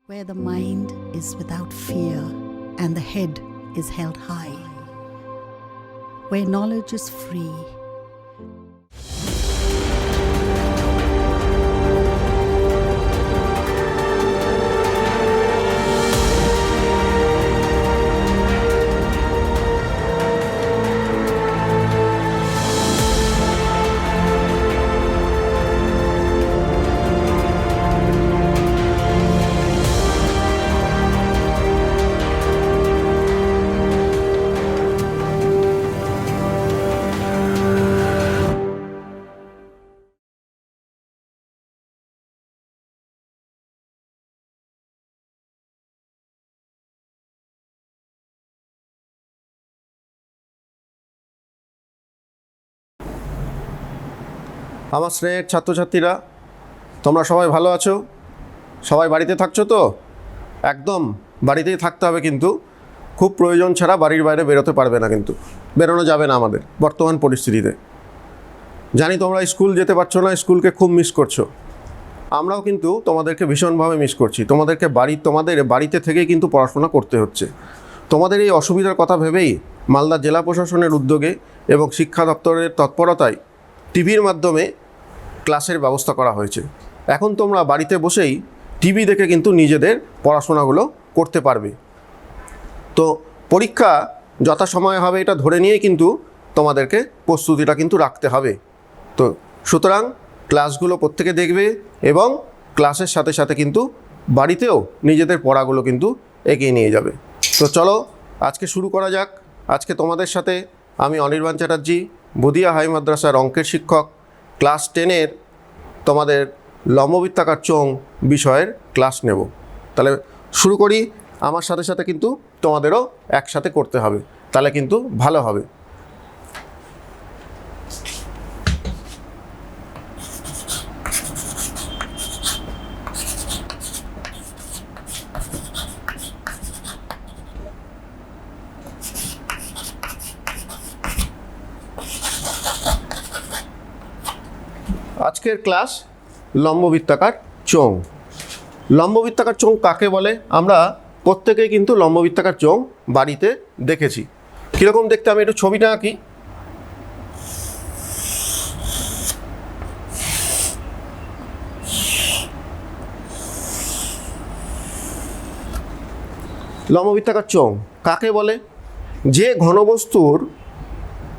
where the mind is without fear and the head is held high, where knowledge is free. আমার স্নেহের ছাত্রছাত্রীরা, তোমরা সবাই ভালো আছো? সবাই বাড়িতে থাকছো তো? একদম বাড়িতেই থাকতে হবে, কিন্তু খুব প্রয়োজন ছাড়া বাড়ির বাইরে বেরোতে পারবে না, কিন্তু বেরোনো যাবে না আমাদের বর্তমান পরিস্থিতিতে। জানি তোমরা স্কুল যেতে পারছো না, স্কুলকে খুব মিস করছো। আমরাও কিন্তু তোমাদেরকে ভীষণভাবে মিস করছি। তোমাদের বাড়িতে থেকেই কিন্তু পড়াশোনা করতে হচ্ছে। তোমাদের এই অসুবিধার কথা ভেবেই মালদা জেলা প্রশাসনের উদ্যোগে এবং শিক্ষা দপ্তরের তৎপরতায় টিভির মাধ্যমে ক্লাসের ব্যবস্থা করা হয়েছে। এখন তোমরা বাড়িতে বসেই টিভি দেখে কিন্তু নিজেদের পড়াশোনাগুলো করতে পারবে। তো পরীক্ষা যথাসময়ে হবে এটা ধরে নিয়েই কিন্তু তোমাদেরকে প্রস্তুতিটা কিন্তু রাখতে হবে। তো সুতরাং ক্লাসগুলো প্রত্যেকে দেখবে এবং ক্লাসের সাথে সাথে কিন্তু বাড়িতেও নিজেদের পড়াগুলো কিন্তু এগিয়ে নিয়ে যাবে। তো চলো আজকে শুরু করা যাক। আজকে তোমাদের সাথে আমি অনির্বাণ চ্যাটার্জি, বুদিয়া হাই মাদ্রাসার অঙ্কের শিক্ষক, ক্লাস 10-এর তোমাদের লম্ববৃত্তাকার চোঙ বিষয়ের ক্লাস নেব। তাহলে শুরু করি। আমার সাথে সাথে কিন্তু তোমাদেরও একসাথে করতে হবে, তাহলে কিন্তু ভালো হবে। আজকের ক্লাস লম্ববৃত্তাকার চোঙ। লম্ববৃত্তাকার চোঙ কাকে বলে? আমরা প্রত্যেকেই কিন্তু লম্ববৃত্তাকার চোঙ বাড়িতে দেখেছি। কীরকম দেখতে, আমি একটু ছবিটা আঁকি। লম্ববৃত্তাকার চোঙ কাকে বলে? যে ঘনবস্তুর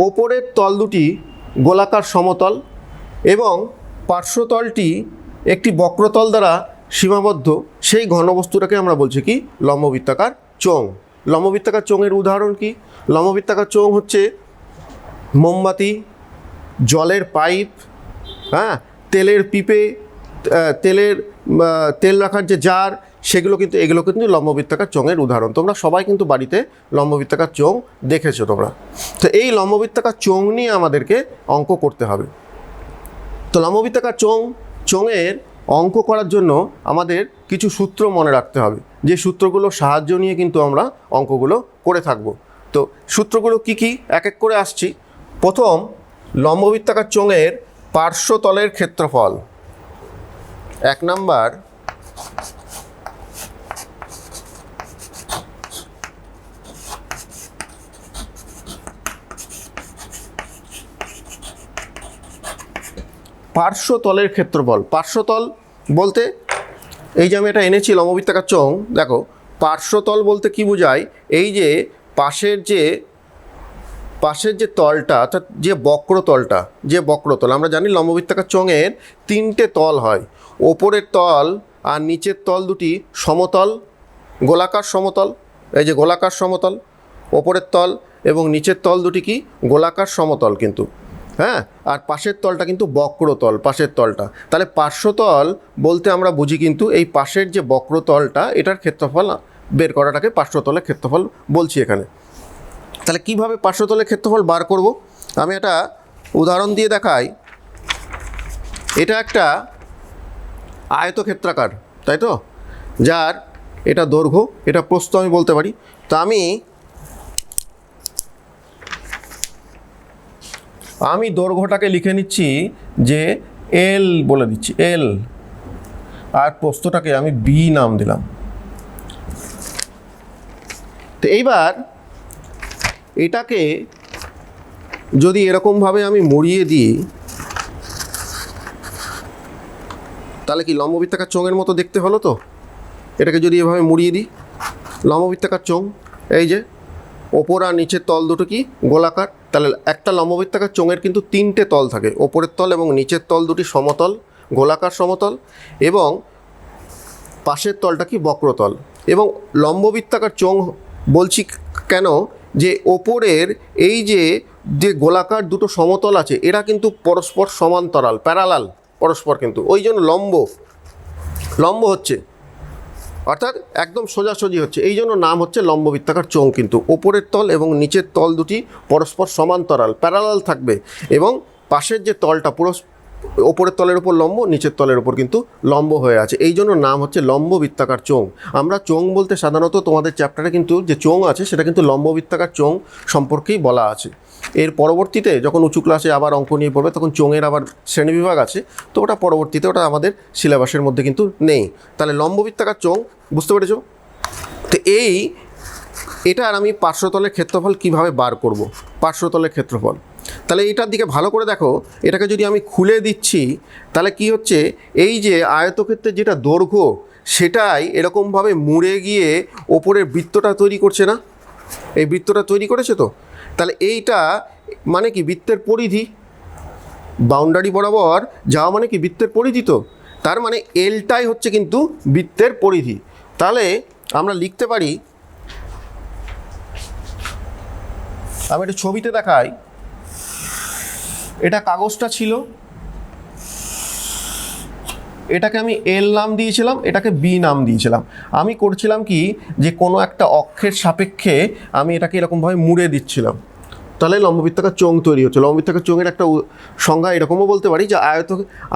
ওপরের তল দুটি গোলাকার সমতল এবং পার্শ্বতলটি একটি বক্রতল দ্বারা সীমাবদ্ধ, সেই ঘনবস্তুটাকে আমরা বলছি কি? লম্ববৃত্তাকার চোঙ। লম্ববৃত্তাকার চোঙের উদাহরণ কি? লম্ববৃত্তাকার চোঙ হচ্ছে মোমবাতি, জলের পাইপ, তেলের পিপে, তেল রাখার যে জার, এগুলো কিন্তু লম্ববৃত্তাকার চোঙের উদাহরণ। তোমরা সবাই কিন্তু বাড়িতে লম্ববৃত্তাকার চোঙ দেখেছো তোমরা। তো এই লম্ববৃত্তাকার চোঙ নিয়ে আমাদেরকে অঙ্ক করতে হবে। তো লম্ববৃত্তাকার চোঙের অঙ্ক করার জন্য আমাদের কিছু সূত্র মনে রাখতে হবে, যে সূত্রগুলোর সাহায্য নিয়ে কিন্তু আমরা অঙ্কগুলো করে থাকব। তো সূত্রগুলো কি কি এক এক করে আসছি। প্রথম, লম্ববৃত্তাকার চোঙের পার্শ্বতলের ক্ষেত্রফল। 1 নাম্বার, পার্শ্বতলের ক্ষেত্রফল। পার্শ্বতল বলতে, এই যে আমি এটা এনেছি লম্ববৃত্তাকার চোঙ, দেখো পার্শ্বতল বলতে কি বোঝায়? এই যে পাশের যে তলটা, অর্থাৎ যে বক্রতল, আমরা জানি লম্ববৃত্তাকার চোঙের 3টে তল হয়। ওপরের তল আর নিচের তল দুটি সমতল, গোলাকার সমতল। এই যে গোলাকার সমতল, ওপরের তল এবং নিচের তল দুটি কি? গোলাকার সমতল কিন্তু। আর পাশের তলটা কিন্তু বক্রতল, পাশের তলটা। তাহলে পার্শ্বতল বলতে আমরা বুঝি কিন্তু এই পাশের যে বক্রতলটা, এটার ক্ষেত্রফল বের করাটাকে পার্শ্বতলের ক্ষেত্রফল বলছি এখানে। তাহলে কিভাবে পার্শ্বতলের ক্ষেত্রফল বার করব? আমি একটা উদাহরণ দিয়ে দেখাই। এটা একটা আয়তক্ষেত্রাকার, তাই তো, যার এটা দৈর্ঘ্য, এটা প্রস্থ আমি বলতে পারি। তো আমি দৈর্ঘ্যটাকে লিখে নিচ্ছি যে এল বলে দিচ্ছি, এল, আর প্রস্থটাকে আমি বি নাম দিলাম। তো এইবার এটাকে যদি এরকমভাবে আমি মুড়িয়ে দিই, তাহলে কি লম্ববৃত্তাকার চোঙের মতো দেখতে হলো তো? এটাকে যদি এভাবে মুড়িয়ে দিই, লম্ববৃত্তাকার চোঙ, এই যে ওপর আর নিচের তল দুটো কি গোলাকার, তাহলে একটা লম্ববৃত্তাকার চোঙের কিন্তু তিনটে তল থাকে, ওপরের তল এবং নিচের তল দুটি সমতল, গোলাকার সমতল, এবং পাশের তলটা কি বক্রতল। এবং লম্ববৃত্তাকার চোঙ বলছি কেন, যে ওপরের এই যে গোলাকার দুটো সমতল আছে এরা কিন্তু পরস্পর সমান্তরাল, প্যারালাল পরস্পর, কিন্তু ওই জন্য লম্ব হচ্ছে, অর্থাৎ একদম সোজাসুজি হচ্ছে, এই জন্য নাম হচ্ছে লম্ববৃত্তাকার চোঙ। কিন্তু ওপরের তল এবং নিচের তল দুটি পরস্পর সমান্তরাল, প্যারালাল থাকবে, এবং পাশের যে তলটা পুরো ওপরের তলের উপর লম্ব, নিচের তলের উপর কিন্তু লম্ব হয়ে আছে, এই জন্য নাম হচ্ছে লম্ববৃত্তাকার চোঙ। আমরা চোঙ বলতে সাধারণত তোমাদের চ্যাপ্টারে কিন্তু যে চোঙ আছে সেটা কিন্তু লম্ববৃত্তাকার চোঙ সম্পর্কেই বলা আছে। এর পরবর্তীতে যখন উঁচু ক্লাসে আবার অঙ্ক নিয়ে পড়বে তখন চোঙের আবার শ্রেণীবিভাগ আছে, তো ওটা পরবর্তীতে, ওটা আমাদের সিলেবাসের মধ্যে কিন্তু নেই। তাহলে লম্ববৃত্তাকার চোঙ বুঝতে পেরেছো? তো এটার আমি পার্শ্বতলের ক্ষেত্রফল কিভাবে বার করব, পার্শ্বতলের ক্ষেত্রফল। তাহলে এটার দিকে ভালো করে দেখো, এটাকে যদি আমি খুলে দিচ্ছি তাহলে কি হচ্ছে, এই যে আয়তক্ষেত্রের যেটা দৈর্ঘ্য সেটাই এরকমভাবে মুড়ে গিয়ে ওপরের বৃত্তটা তৈরি করছে না, এই বৃত্তটা তৈরি করেছে তো। তাহলে এইটা মানে কি বৃত্তের পরিধি, বাউন্ডারি বরাবর যাওয়া মানে কি বৃত্তের পরিধি, তো তার মানে এলটাই হচ্ছে কিন্তু বৃত্তের পরিধি। তাহলে আমরা লিখতে পারি, আমি একটা ছবিতে দেখাই, এটা কাগজটা ছিল, এটাকে আমি এল নাম দিয়েছিলাম, এটাকে বি নাম দিয়েছিলাম। আমি করছিলাম কি, যে কোনো একটা অক্ষের সাপেক্ষে আমি এটাকে এরকমভাবে মুড়ে দিচ্ছিলাম, তাহলে লম্ববৃত্তাকার চোঙ তৈরি হচ্ছে। লম্ববৃত্তাকার চোঙের একটা সংজ্ঞা এরকমও বলতে পারি যে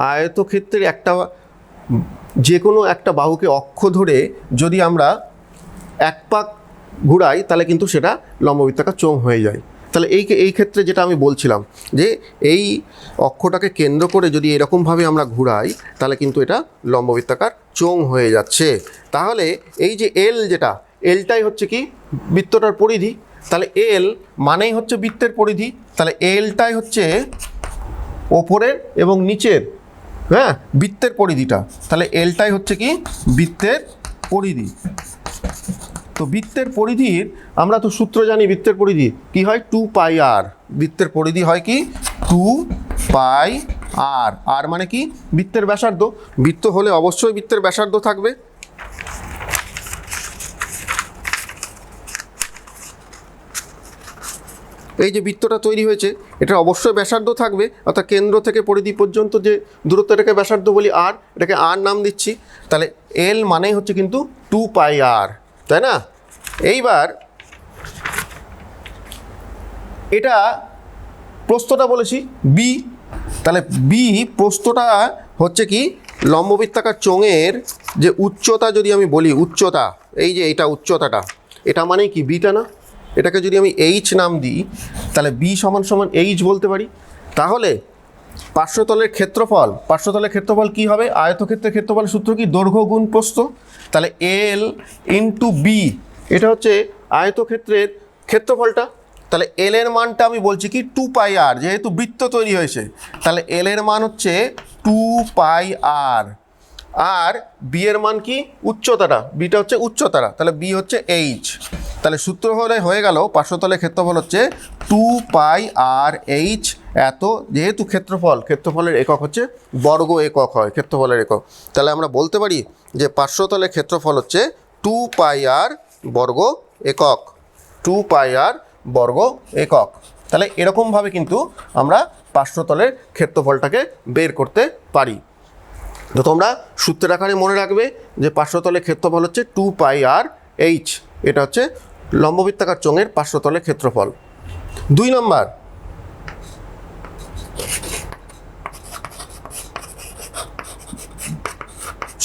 আয়তক্ষেত্রের একটা যে কোনো একটা বাহুকে অক্ষ ধরে যদি আমরা এক পাক ঘুরাই তাহলে কিন্তু সেটা লম্ববৃত্তাকার চোঙ হয়ে যায়। তাহলে এই ক্ষেত্রে যেটা আমি বলছিলাম, যে এই অক্ষটাকে কেন্দ্র করে যদি এরকমভাবে আমরা ঘুরাই তাহলে কিন্তু এটা লম্ববৃত্তাকার চোঙ হয়ে যাচ্ছে। তাহলে এই যে এল, যেটা এলটাই হচ্ছে কি বৃত্তটার পরিধি, তাহলে এল মানেই হচ্ছে বৃত্তের পরিধি, তাহলে এলটাই হচ্ছে ওপরের এবং নিচের, হ্যাঁ, বৃত্তের পরিধিটা, তাহলে এলটাই হচ্ছে কি বৃত্তের পরিধি। তো বৃত্তের পরিধির আমরা তো সূত্র জানি, বৃত্তের পরিধি কি হয়, 2πr, বৃত্তের পরিধি হয় কি 2πr, আর মানে কি বৃত্তের ব্যাসার্ধ, বৃত্ত হলে অবশ্যই বৃত্তের ব্যাসার্ধ থাকবে। এই যে বৃত্তটা তৈরি হয়েছে এটা অবশ্যই ব্যাসার্ধ থাকবে, অর্থাৎ কেন্দ্র থেকে পরিধি পর্যন্ত যে দূরত্ব, এটাকে ব্যাসার্ধ বলি আর, এটাকে আর নাম দিচ্ছি। তাহলে এল মানেই হচ্ছে কিন্তু 2πr, তাই না? এইবার এটা প্রস্থটা বলেছি বি, তাহলে বি প্রস্থটা হচ্ছে কি লম্ববৃত্তাকার চোঙের যে উচ্চতা, যদি আমি বলি উচ্চতা, এই যে এটা উচ্চতাটা, এটা মানেই কি বিটা না, এটাকে যদি আমি এইচ নাম দিই তাহলে বি সমান সমান এইচ বলতে পারি। তাহলে পার্শ্বতলের ক্ষেত্রফল কি হবে, আয়তক্ষেত্রের ক্ষেত্রফল সূত্র কি দৈর্ঘ্য গুণ প্রস্থ, তাহলে এল ইন্টু বি, এটা হচ্ছে আয়তক্ষেত্রের ক্ষেত্রফলটা। তাহলে এল এর মানটা আমি বলছি কি 2πr, যেহেতু বৃত্ত তৈরি হয়েছে তাহলে এল এর মান হচ্ছে 2πr, আর বি এর মান কি উচ্চতাটা, বিটা হচ্ছে উচ্চতাটা, তাহলে বি হচ্ছে এইচ। তাহলে সূত্র হয়ে গেল পার্শ্বতলের ক্ষেত্রফল হচ্ছে 2πr/h, এত, যেহেতু ক্ষেত্রফলের একক হচ্ছে বর্গ একক হয়, ক্ষেত্রফলের একক, তাহলে আমরা বলতে পারি যে পার্শ্বতলের ক্ষেত্রফল হচ্ছে 2πr বর্গ একক, 2πr বর্গ একক। তাহলে এরকমভাবে কিন্তু আমরা পার্শ্বতলের ক্ষেত্রফলটাকে বের করতে পারি। তো তোমরা সূত্রের আকারে মনে রাখবে যে পার্শ্বতলের ক্ষেত্রফল হচ্ছে 2πr/h, এটা হচ্ছে লম্ববৃত্তাকার চোঙের পার্শ্বতলের ক্ষেত্রফল। 2 নম্বর,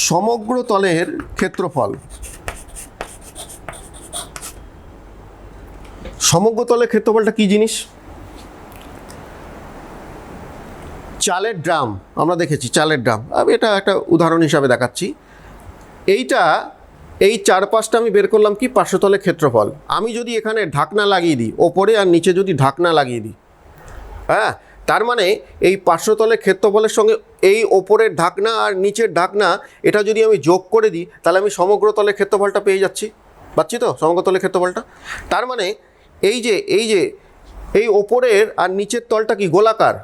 সমগ্র তলের ক্ষেত্রফল। সমগ্র তলের ক্ষেত্রফলটা কি জিনিস? চালের ড্রাম আমরা দেখেছি, চালের ড্রাম, আমি এটা একটা উদাহরণ হিসাবে দেখাচ্ছি। এইটা এই চারপাশটা আমি বের করলাম কি পার্শ্বতলের ক্ষেত্রফল। আমি যদি এখানে ঢাকনা লাগিয়ে দিই, ওপরে আর নিচে যদি ঢাকনা লাগিয়ে দিই, হ্যাঁ, তার মানে এই পার্শ্বতলের ক্ষেত্রফলের সঙ্গে এই ওপরের ঢাকনা আর নিচের ঢাকনা এটা যদি আমি যোগ করে দিই, তাহলে আমি সমগ্র তলের ক্ষেত্রফলটা পেয়ে পাচ্ছি তো সমগ্র তলের ক্ষেত্রফলটা। তার মানে এই ওপরের আর নিচের তলটা কি গোলাকার,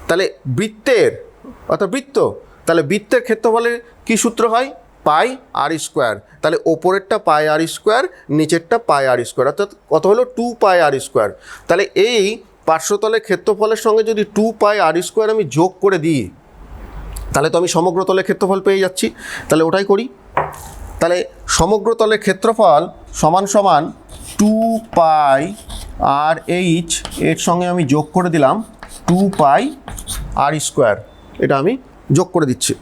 তাহলে বৃত্তের অর্থাৎ বৃত্ত, তাহলে বৃত্তের ক্ষেত্রফলের কি সূত্র হয়, পাই আর স্কোয়ার। তাহলে ওপরেরটা পাই আর স্কোয়ার, নিচেরটা পাই আর স্কোয়ার, অর্থাৎ কত হলো 2 পাই আর স্কোয়ার। তাহলে এই পার্শ্বতলের ক্ষেত্রফলের সঙ্গে যদি 2 পাই আর স্কোয়ার আমি যোগ করে দিই, তাহলে তো আমি সমগ্র তলের ক্ষেত্রফল পেয়ে যাচ্ছি। তাহলে ওটাই করি। তাহলে সমগ্র তলের ক্ষেত্রফল সমান সমান 2 পাই আর এইচ, এর সঙ্গে আমি যোগ করে দিলাম 2 পাই আর স্কোয়ার, এটা আমি যোগ করে দিচ্ছি।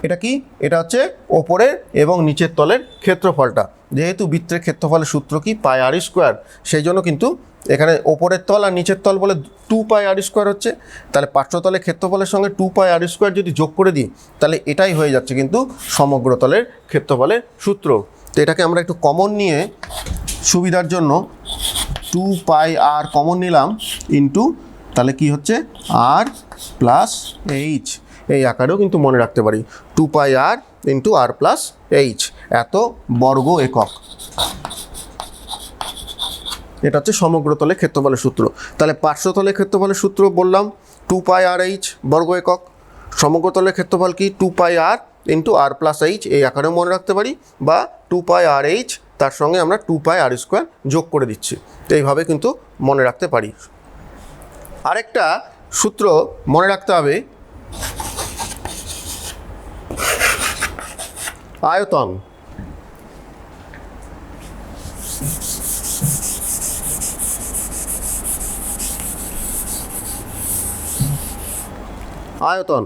এটা কি, এটা হচ্ছে ওপরের এবং নিচের তলের ক্ষেত্রফলটা। যেহেতু বৃত্তের ক্ষেত্রফলের সূত্র কি পাই আর স্কোয়ার, সেই জন্য কিন্তু এখানে ওপরের তল আর নিচের তল বলে 2 পাই আর স্কোয়ার হচ্ছে। তাহলে পার্শ্বতলের ক্ষেত্রফলের সঙ্গে 2 পাই আর স্কোয়ার যদি যোগ করে দিই, তাহলে এটাই হয়ে যাচ্ছে কিন্তু সমগ্র তলের ক্ষেত্রফলের সূত্র। তো এটাকে আমরা একটু কমন নিয়ে সুবিধার জন্য 2 পাই আর কমন নিলাম ইন্টু, তাহলে কি হচ্ছে আর প্লাস এইচ, এই আকারেও কিন্তু মনে রাখতে পারি 2 পাই আর ইন্টু আর প্লাস এইচ, এত বর্গ একক। এটা হচ্ছে সমগ্র তলের ক্ষেত্রফলের সূত্র। তাহলে পার্শ্বতলের ক্ষেত্রফলের সূত্র বললাম 2 পাই আর এইচ বর্গ একক, সমগ্র তলের ক্ষেত্রফল কি 2 পাই আর ইন্টু আর প্লাস এইচ, এই আকারেও মনে রাখতে পারি, বা 2 পাই আর এইচ তার সঙ্গে আমরা 2 পাই আর স্কোয়ার যোগ করে দিচ্ছি। তো এইভাবে কিন্তু মনে রাখতে পারি। আরেকটা সূত্র মনে রাখতে হবে, আয়তন। আয়তন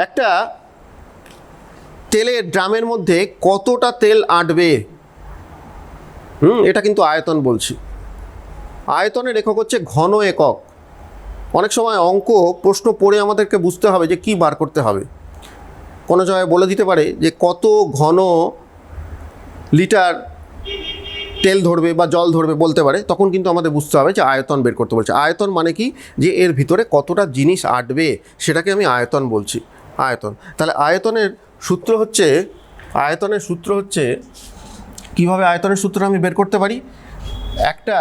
একটা তেলের ড্রামের মধ্যে কতটা তেল আঁটবে, এটা কিন্তু আয়তন বলছি। আয়তনের একক হচ্ছে ঘন একক। অনেক সময় অঙ্ক প্রশ্ন পড়ে আমাদেরকে বুঝতে হবে যে কি বার করতে হবে। কোনো জায়গায় বলে দিতে পারে যে কত ঘন লিটার তেল ধরবে বা জল ধরবে বলতে পারে, তখন কিন্তু আমাদের বুঝতে হবে যে আয়তন বের করতে বলছে। আয়তন মানে কি, যে এর ভিতরে কতটা জিনিস আঁটবে সেটাকে আমি আয়তন বলছি। আয়তন, তাহলে আয়তনের সূত্র হচ্ছে কীভাবে আয়তনের সূত্র আমি বের করতে পারি, একটা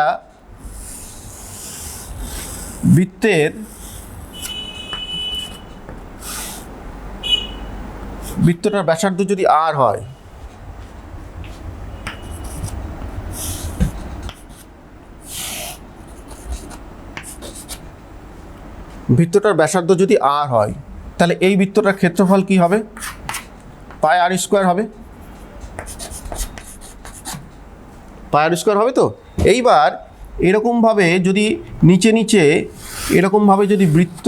বৃত্তটার ব্যাসার্ধ যদি আর হয়, তাহলে এই বৃত্তটার ক্ষেত্রফল কি হবে, পাই আর স্কোয়ার হবে। পাই আর স্কোয়ার হবে তো। এইবার এরকমভাবে যদি নিচে এরকমভাবে যদি বৃত্ত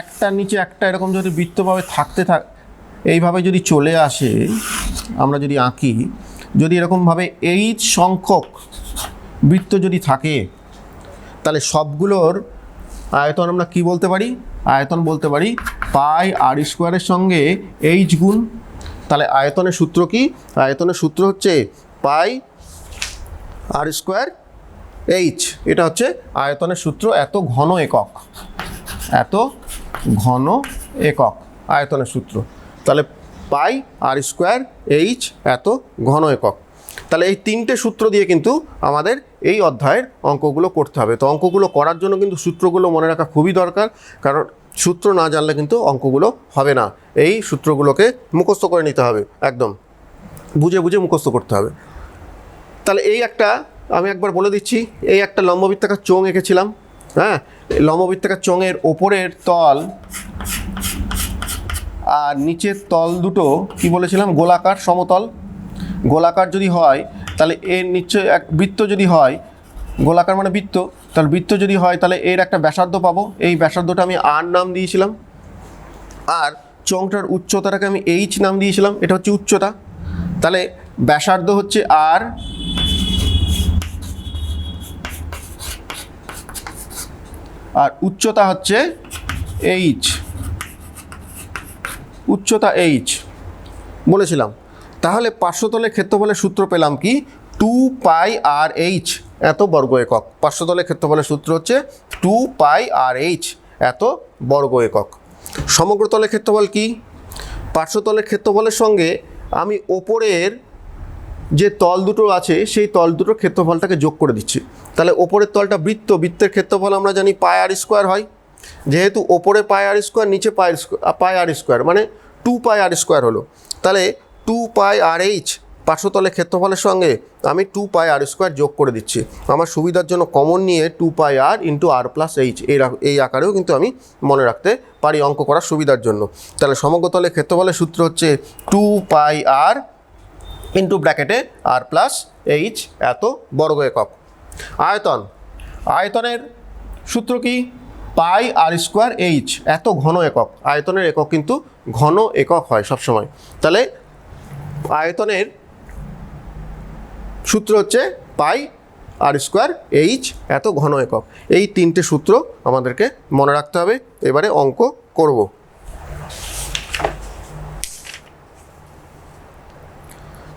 একটার নিচে একটা এরকম যদি বৃত্তভাবে এইভাবে যদি চলে আসে, আমরা যদি আঁকি, যদি এরকমভাবে এইচ সংখ্যক বৃত্ত যদি থাকে, তাহলে সবগুলোর আয়তন আমরা কি বলতে পারি, আয়তন বলতে পারি পাই আর স্কোয়ারের সঙ্গে এইচ গুণ। তাহলে আয়তনের সূত্র কি, আয়তনের সূত্র হচ্ছে পাই আর স্কোয়ার এইচ, এটা হচ্ছে আয়তনের সূত্র। এত ঘন একক আয়তনের সূত্র। তাহলে পাই আর স্কোয়ার এইচ এত ঘন একক। তাহলে এই তিনটে সূত্র দিয়ে কিন্তু আমাদের এই অধ্যায়ের অঙ্কগুলো করতে হবে। তো অঙ্কগুলো করার জন্য কিন্তু সূত্রগুলো মনে রাখা খুবই দরকার, কারণ সূত্র না জানলে কিন্তু অঙ্কগুলো হবে না। এই সূত্রগুলোকে মুখস্থ করে নিতে হবে, একদম বুঝে মুখস্থ করতে হবে। তাহলে আমি একবার বলে দিচ্ছি, এই একটা লম্ববৃত্তাকার চোঙ এঁকেছিলাম। হ্যাঁ, লম্ববৃত্তাকার চোঙের ওপরের তল আর নিচের তল দুটো কি বলেছিলাম, গোলাকার সমতল। গোলাকার যদি হয় তাহলে এর নিচে এক বৃত্ত যদি হয়, গোলাকার মানে বৃত্ত, তাহলে বৃত্ত যদি হয় তাহলে এর একটা ব্যাসার্ধ পাবো। এই ব্যাসার্ধটা আমি আর নাম দিয়েছিলাম, আর চোঙটার উচ্চতাটাকে আমি এইচ নাম দিয়েছিলাম, এটা হচ্ছে উচ্চতা। তাহলে ব্যাসার্ধ হচ্ছে আর, আর উচ্চতা হচ্ছে এইচ, উচ্চতা এইচ বলেছিলাম। তাহলে পার্শ্বতলের ক্ষেত্রফলের সূত্র পেলাম কি, 2πr/h এত বর্গ একক। পার্শ্বতলের ক্ষেত্রফলের সূত্র হচ্ছে 2πr/h এত বর্গ একক। সমগ্রতলের ক্ষেত্রফল কি, পার্শ্বতলের ক্ষেত্রফলের সঙ্গে আমি ওপরের যে তল দুটো আছে সেই তল দুটোর ক্ষেত্রফলটাকে যোগ করে দিচ্ছি। তাহলে ওপরের তলটা বৃত্ত, বৃত্তের ক্ষেত্রফল আমরা জানি πr² হয়। যেহেতু ওপরে πr², নিচে πr², মানে 2πr² হলো। তাহলে 2πr/h পার্শ্বতলের ক্ষেত্রফলের সঙ্গে আমি 2πr² যোগ করে দিচ্ছি। আমার সুবিধার জন্য কমন নিয়ে 2πr × r+h এই আকারেও কিন্তু আমি মনে রাখতে পারি অঙ্ক করার সুবিধার জন্য। তাহলে সমগ্রতলের ক্ষেত্রফলের সূত্র হচ্ছে 2πr × ব্র্যাকেটে r+h এত বর্গ একক। আয়তন, আয়তনের সূত্র কি, πr²h এত ঘন একক। আয়তনের একক কিন্তু ঘন একক হয় সবসময়। তাহলে আয়তনের সূত্র হচ্ছে πr²h এত ঘন একক। এই তিনটে সূত্র আমাদেরকে মনে রাখতে হবে। এবারে অঙ্ক করব।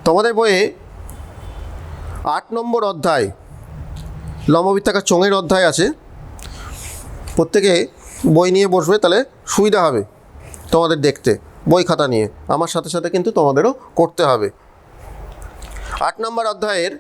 তোমাদের বইয়ে 8 নম্বর অধ্যায় লম্ববৃত্তাকার চোঙের অধ্যায় আছে। প্রত্যেকে বই নিয়ে বসবে, তাহলে সুবিধা হবে তোমাদের দেখতে। বই খাতা নিয়ে আমার সাথে সাথে কিন্তু তোমাদেরও করতে হবে। 8 নম্বর অধ্যায়ের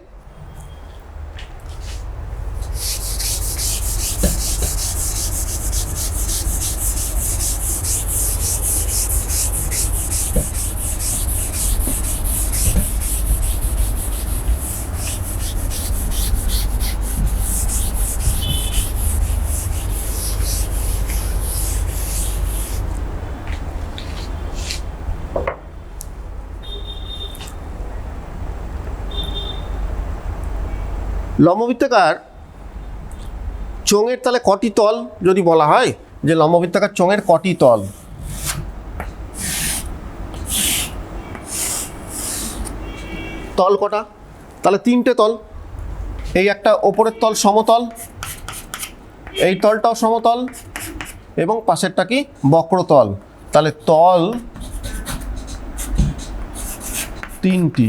লম্ববৃত্তাকার চোঙের তাহলে কটি তল যদি বলা হয়, যে লম্ববৃত্তাকার চোঙের কটি তল, তল কটা, তাহলে 3টে তল। এই একটা ওপরের তল সমতল, এই তলটাও সমতল, এবং পাশেরটা কি বক্রতল। তাহলে তল 3টি।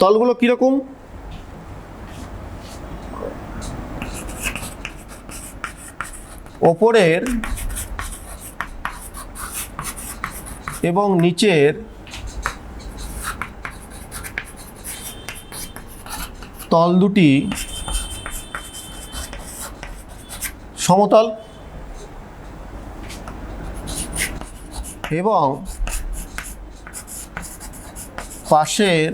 তলগুলো কীরকম, ওপরের এবং নিচের তল দুটি সমতল এবং পাশের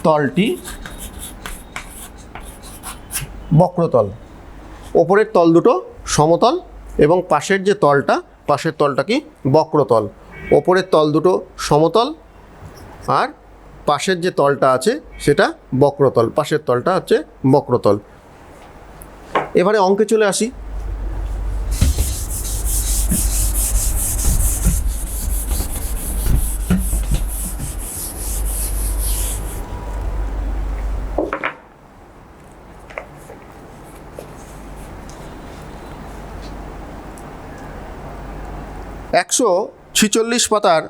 তলটি বক্রতল। ওপরের তল দুটো সমতল এবং পাশের যে তলটা, পাশের তলটা কি বক্রতল। ওপরের তল দুটো সমতল আর পাশের যে তলটা আছে সেটা বক্রতল, পাশের তলটা হচ্ছে বক্রতল। এবারে অঙ্কে চলে আসি। একশো 46 পাতার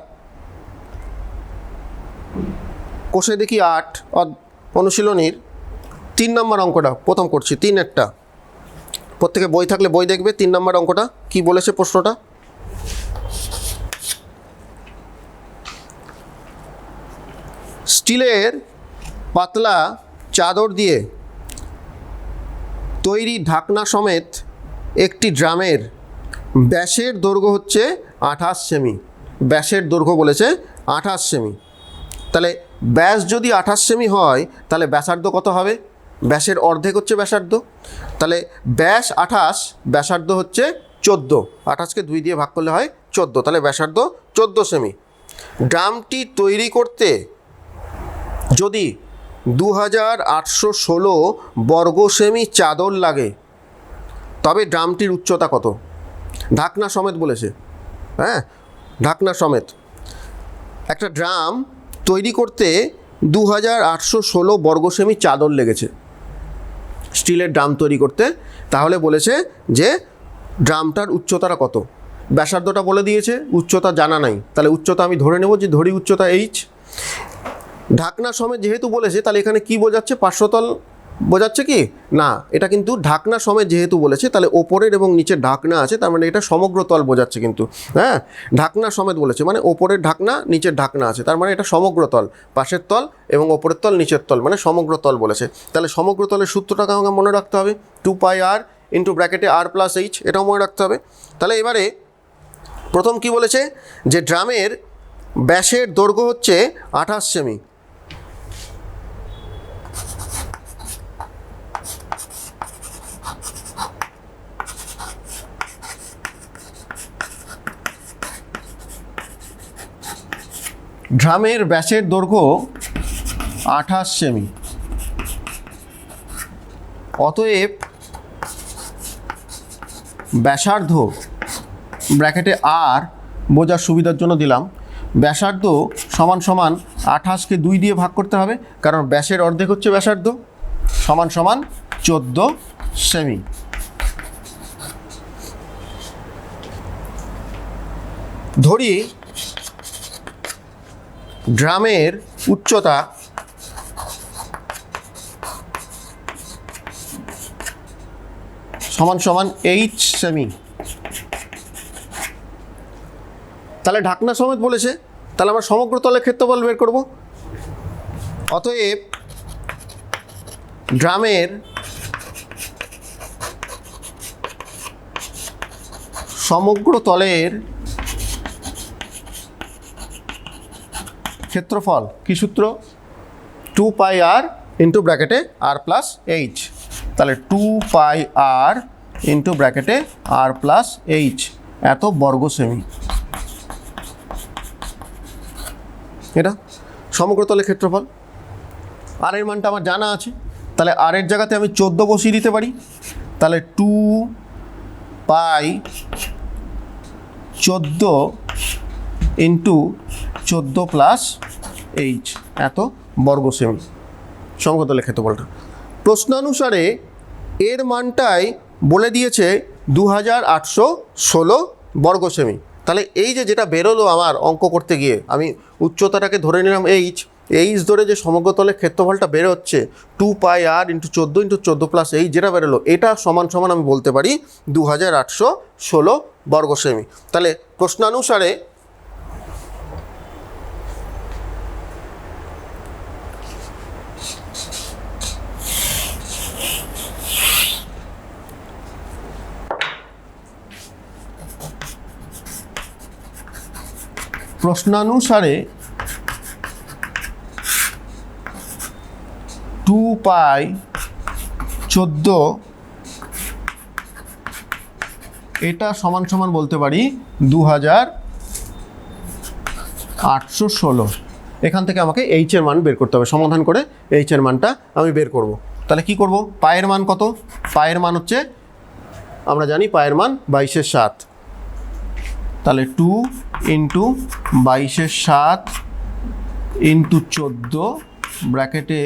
কোষে দেখি 8 অনুশীলনীর 3 নম্বর অঙ্কটা প্রথম করছি। 3 প্রত্যেকে বই থাকলে বই দেখবে। 3 নম্বর অঙ্কটা কি বলেছে প্রশ্নটা, স্টিলের পাতলা চাদর দিয়ে তৈরি ঢাকনা সমেত একটি ড্রামের ব্যাসের দৈর্ঘ্য হচ্ছে 28 সেমি। ব্যাসের দৈর্ঘ্য বলেছে 28 সেমি। তাহলে ব্যাস যদি 28 সেমি হয় তাহলে ব্যাসার্ধ কত হবে, ব্যাসের অর্ধেক হচ্ছে ব্যাসার্ধ। তাহলে ব্যাস 28, ব্যাসার্ধ হচ্ছে 14। 28কে 2 দিয়ে ভাগ করলে হয় 14, তাহলে ব্যাসার্ধ 14 সেমি। ড্রামটি তৈরি করতে যদি 2816 বর্গ সেমি চাদর লাগে তবে ড্রামটির উচ্চতা কত, ঢাকনা সমেত বলেছে। হ্যাঁ, ঢাকনা সমেত। একটা ড্রাম তৈরি করতে 2816 বর্গ সেমি চাদর লেগেছে, স্টিলের ড্রাম তৈরি করতে। তাহলে বলেছে যে ড্রামটার উচ্চতাটা কত, ব্যাসার্ধটা বলে দিয়েছে, উচ্চতা জানা নাই, তাহলে উচ্চতা আমি ধরে নেব, যে ধরি উচ্চতা এইচ। ঢাকনা সমেত যেহেতু বলেছে, তাহলে এখানে কি বোঝাচ্ছে, পার্শ্বতল বোঝাচ্ছে কি না, এটা কিন্তু ঢাকনা সমেত যেহেতু বলেছে, তাহলে ওপরের এবং নিচের ঢাকনা আছে, তার মানে এটা সমগ্র তল বোঝাচ্ছে কিন্তু। হ্যাঁ, ঢাকনা সমেত বলেছে মানে ওপরের ঢাকনা নিচের ঢাকনা আছে, তার মানে এটা সমগ্র তল, পাশের তল এবং ওপরের তল নিচের তল, মানে সমগ্র তল বলেছে। তাহলে সমগ্র তলের সূত্রটাকে আমাকে মনে রাখতে হবে, 2πr ইন্টু ব্র্যাকেটে r প্লাস এইচ, এটাও মনে রাখতে হবে। তাহলে এবারে প্রথম কি বলেছে, যে ড্রামের ব্যাসের দৈর্ঘ্য হচ্ছে 28 সেমি। ড্রামের ব্যাসের দৈর্ঘ্য 28 সেমি, অতএব ব্যাসার্ধ ব্র্যাকেটে আর বোঝার সুবিধার জন্য দিলাম, ব্যাসার্ধ সমান সমান 28কে 2 দিয়ে ভাগ করতে হবে, কারণ ব্যাসের অর্ধেক হচ্ছে ব্যাসার্ধ, সমান সমান 14 সেমি। ধরি ড্রামের উচ্চতা সমান সমান 8 সেমি। তাহলে ঢাকনা সমেত বলেছে, তাহলে আমরা সমগ্র তলের ক্ষেত্রফল বের করব। অতএব ড্রামের সমগ্র তলের ক্ষেত্রফল কি সূত্র, 2πr ইন্টু ব্র্যাকেটে r প্লাস এইচ। তাহলে 2πr ইন্টু ব্র্যাকেটে r প্লাস এইচ, এত বর্গ সেমি। এটা সমগ্র তলের ক্ষেত্রফল। আর এর মানটা আমার জানা আছে, তাহলে আর এর জায়গাতে আমি 14 বসিয়ে দিতে পারি। তাহলে 2π14 ইন্টু 14 প্লাস এইচ, এত বর্গ সেমি সমগ্র তলের ক্ষেত্রফলটা। প্রশ্নানুসারে এর মানটাই বলে দিয়েছে 2816 বর্গ সেমি। তাহলে এই যে যেটা বেরোলো আমার অঙ্ক করতে গিয়ে, আমি উচ্চতাটাকে ধরে নিলাম এইচ ধরে যে সমগ্র তলের ক্ষেত্রফলটা বেরোচ্ছে 2πr ইন্টু 14 প্লাস এইচ, যেটা বেরোলো এটা সমান সমান আমি বলতে পারি 2816 বর্গ সেমি। তাহলে প্রশ্নানুসারে প্রশ্নানুসারে 2π14 এটা সমান সমান বলতে পারি 2816। এখান থেকে আমাকে এইচের মান বের করতে হবে, সমাধান করে এইচের মানটা আমি বের করব। তাহলে কি করব, পায়ের মান কত, পায়ের মান হচ্ছে আমরা জানি পায়ের মান 22/7। তাহলে 2 ইন্টু 22/7 ইন্টু 14 ব্র্যাকেটে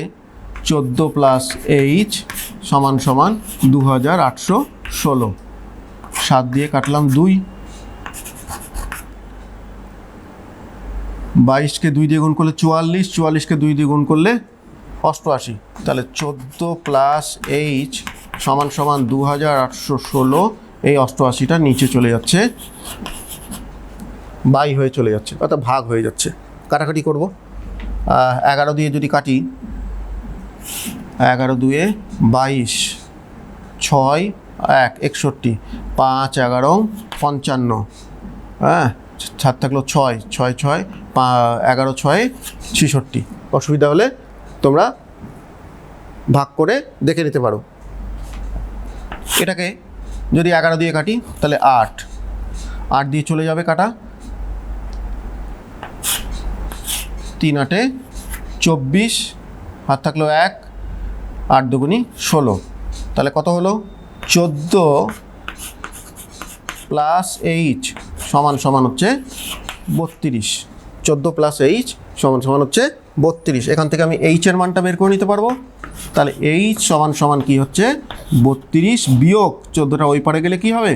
14 প্লাস এইচ সমান সমান 2816। 7 দিয়ে কাটলাম 2, 22কে 2 দিয়ে গুণ করলে 44, 44কে 2 দিয়ে গুণ করলে 88। তাহলে 14 প্লাস এইচ সমান সমান 2816। এই 88টা নিচে চলে যাচ্ছে, বাই হয়ে চলে যাচ্ছে, অর্থাৎ ভাগ হয়ে যাচ্ছে। কাটাকাটি করব, 11 দিয়ে যদি কাটি, 11 2 22, 6 1 61, 5 11 55, হ্যাঁ 7 থাকলো 6 6 6 11 6 66। অসুবিধা হলে তোমরা ভাগ করে দেখে নিতে পারো। এটাকে যদি 11 দিয়ে কাটি তাহলে 8 দিয়ে চলে যাবে কাটা, 3 8 24, হাত থাকলো 1, 8 দুগুনি 16। তাহলে কত হলো, 14 প্লাস এইচ সমান সমান হচ্ছে 32। 14 প্লাস এইচ সমান সমান হচ্ছে 32। এখান থেকে আমি এইচের মানটা বের করে নিতে পারবো। তাহলে এইচ সমান সমান কী হচ্ছে 32 বিয়োগ 14টা ওই পারে গেলে কি হবে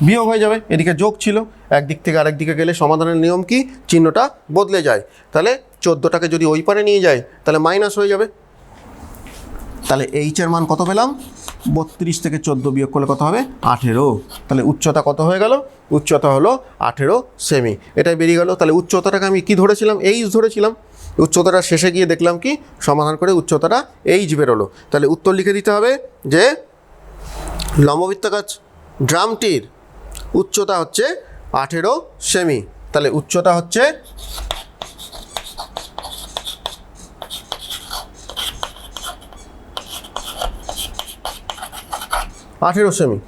বিয়োগ হয়ে যাবে, এদিকে যোগ ছিল, একদিক থেকে আরেক দিকে গেলে সমাধানের নিয়ম কি চিহ্নটা বদলে যায়। তাহলে 14টাকে যদি ওই পারে নিয়ে যায় তাহলে মাইনাস হয়ে যাবে। তাহলে এইচের মান কত পেলাম 32 থেকে 14 বিয়োগ করলে কত হবে 18। তাহলে উচ্চতা কত হয়ে গেল, উচ্চতা হলো 18 সেমি, এটাই বেরিয়ে গেল। তাহলে উচ্চতাটাকে আমি কি ধরেছিলাম এইচ ধরেছিলাম, উচ্চতাটা শেষে গিয়ে দেখলাম কি সমাধান করে উচ্চতাটা এইচ বেরোলো। তাহলে উত্তর লিখে দিতে হবে যে লম্ববৃত্তাকার ড্রামটির উচ্চতা হচ্ছে 18 সেমি। তাহলে উচ্চতা হচ্ছে 18 সেমি।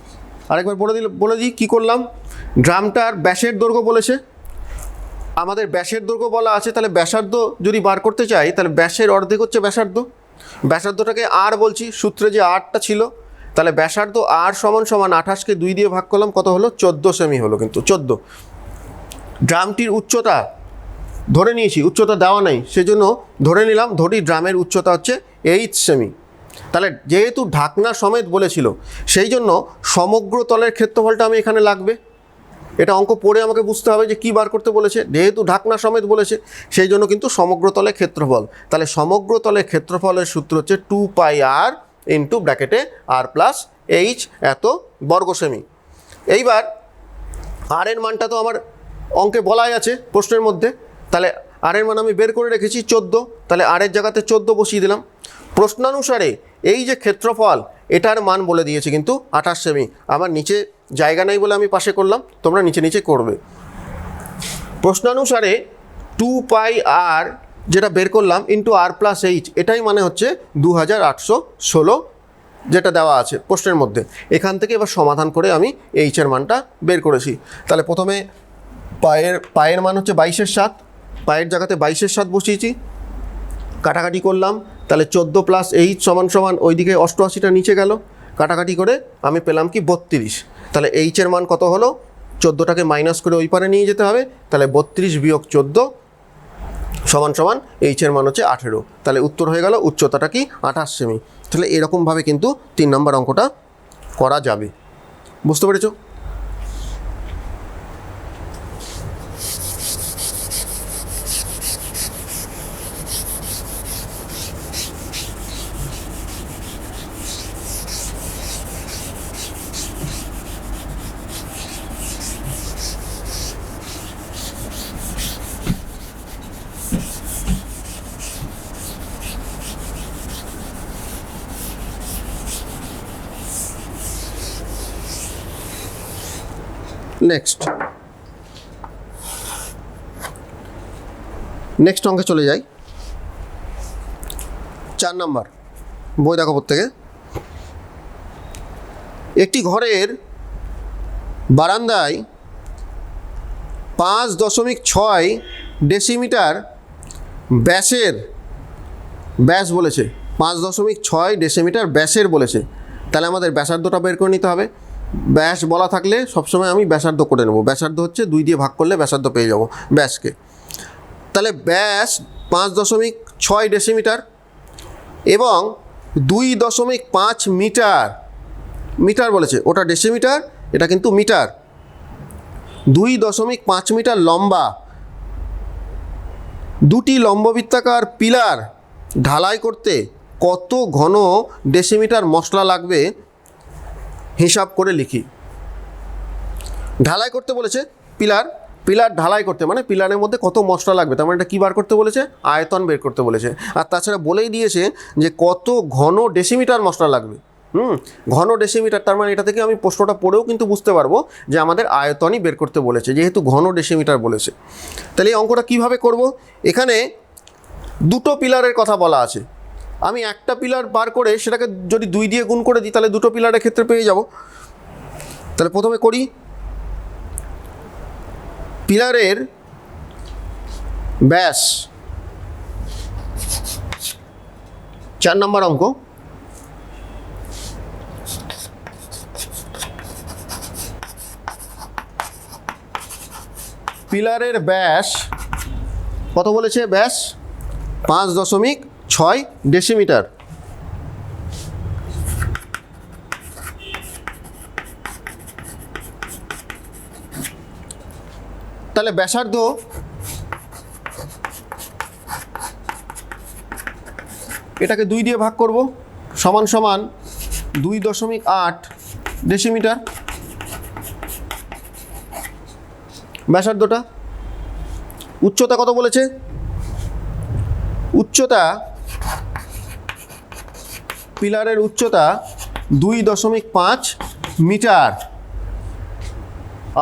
আরেকবার বলে দিই কী করলাম। ড্রামটার ব্যাসের দৈর্ঘ্য বলেছে, আমাদের ব্যাসের দৈর্ঘ্য বলা আছে, তাহলে ব্যাসার্ধ যদি বার করতে চাই তাহলে ব্যাসের অর্ধেক হচ্ছে ব্যাসার্ধ। ব্যাসার্ধটাকে আর বলছি, সূত্রে যে আরটা ছিল, তাহলে ব্যাসার্ধ আর সমান সমান 28কে 2 দিয়ে ভাগ করলাম, কত হলো 14 সেমি হলো, কিন্তু 14। ড্রামটির উচ্চতা ধরে নিয়েছি, উচ্চতা দেওয়া নেই সেজন্য ধরে নিলাম, ধরি ড্রামের উচ্চতা হচ্ছে 8 সেমি। তাহলে যেহেতু ঢাকনা সমেত বলেছিল সেই জন্য সমগ্র তলের ক্ষেত্রফলটা আমি এখানে লাগবে। এটা অঙ্ক পড়ে আমাকে বুঝতে হবে যে কী বার করতে বলেছে, যেহেতু ঢাকনা সমেত বলেছে সেই জন্য কিন্তু সমগ্র তলের ক্ষেত্রফল। তাহলে সমগ্র তলের ক্ষেত্রফলের সূত্র হচ্ছে 2 পাই আর ইন্টু ব্র্যাকেটে আর প্লাস এইচ এত বর্গ সেমি। এইবার আর এর মানটা তো আমার অঙ্কে বলাই আছে প্রশ্নের মধ্যে, তাহলে আর এর মান আমি বের করে রেখেছি 14, তাহলে আর এর জায়গাতে 14 বসিয়ে দিলাম। প্রশ্নানুসারে এই যে ক্ষেত্রফল এটার মান বলে দিয়েছে কিন্তু 28 সেমি। আমার নিচে জায়গা নেই বলে আমি পাশে করলাম, তোমরা নিচে নিচে করবে। প্রশ্নানুসারে 2 পাই আর যেটা বের করলাম ইন্টু আর প্লাস এইচ, এটাই মানে হচ্ছে 2816 যেটা দেওয়া আছে প্রশ্নের মধ্যে। এখান থেকে এবার সমাধান করে আমি এইচের মানটা বের করেছি। তাহলে প্রথমে পায়ের মান হচ্ছে 22/7, পায়ের জায়গাতে 22/7 বসিয়েছি, কাটাকাটি করলাম, তাহলে 14 প্লাস এইচ সমান সমান ওইদিকে 88টা নিচে গেল, কাটাকাটি করে আমি পেলাম কি 32। তাহলে এইচের মান কত হলো, 14টাকে মাইনাস করে ওই পারে নিয়ে যেতে হবে, তাহলে 32 বিয়োগ 14 সমান সমান এইচের মান হচ্ছে 18। তাহলে উত্তর হয়ে গেল উচ্চতাটা কি 28 সেমি। তাহলে এরকমভাবে কিন্তু 3 নম্বর অঙ্কটা করা যাবে। বুঝতে পেরেছো? নেক্সট অঙ্কে চলে যাই। 4 নম্বর বই দেখো প্রত্যেকে। একটি ঘরের বারান্দায় 5.6 ডেসিমিটার ব্যাস বলেছে, 5.6 ডেসিমিটার ব্যাসের বলেছে। তাহলে আমাদের ব্যাসার্ধটা বের করে নিতে হবে। ব্যাস বলা থাকলে সবসময় আমি ব্যাসার্ধ করে নেব, ব্যাসার্ধ হচ্ছে 2 দিয়ে ভাগ করলে ব্যাসার্ধ পেয়ে যাব ব্যাসকে। তাহলে ব্যাস 5.6 ডেসিমিটার এবং 2.5 মিটার বলেছে, ওটা ডেসিমিটার এটা কিন্তু মিটার। 2.5 মিটার লম্বা, দুটি লম্ববৃত্তাকার পিলার ঢালাই করতে কত ঘন ডেসিমিটার মশলা লাগবে হিসাব করে লিখি। ঢালাই করতে বলেছে পিলার ঢালাই করতে মানে পিলারের মধ্যে কত মশলা লাগবে, তার মানে এটা কী বার করতে বলেছে, আয়তন বের করতে বলেছে। আর তাছাড়া বলেই দিয়েছে যে কত ঘন ডেসিমিটার মশলা লাগবে। ঘন ডেসিমিটার, তার মানে এটা থেকে আমি প্রশ্নটা পড়েও কিন্তু বুঝতে পারবো যে আমাদের আয়তনই বের করতে বলেছে, যেহেতু ঘন ডেসিমিটার বলেছে। তাহলে এই অঙ্কটা কীভাবে করব, এখানে দুটো পিলারের কথা বলা আছে, আমি একটা পিলার বার করে সেটাকে যদি 2 দিয়ে গুণ করে দিই তাহলে দুটো পিলারের ক্ষেত্রে পেয়ে যাব। তাহলে প্রথমে করি, পিলারের ব্যাস 4 নম্বর অঙ্ক। পিলারের ব্যাস কত বলেছে ব্যাস? 5.6 ডেসিমিটার। তাহলে ব্যাসার্ধ এটাকে 2 দিয়ে ভাগ করব, সমান সমান 2.8 ডেসিমিটার ব্যাসার্ধটা। উচ্চতা কত বলেছে? উচ্চতা, পিলারের উচ্চতা 2.5 মিটার।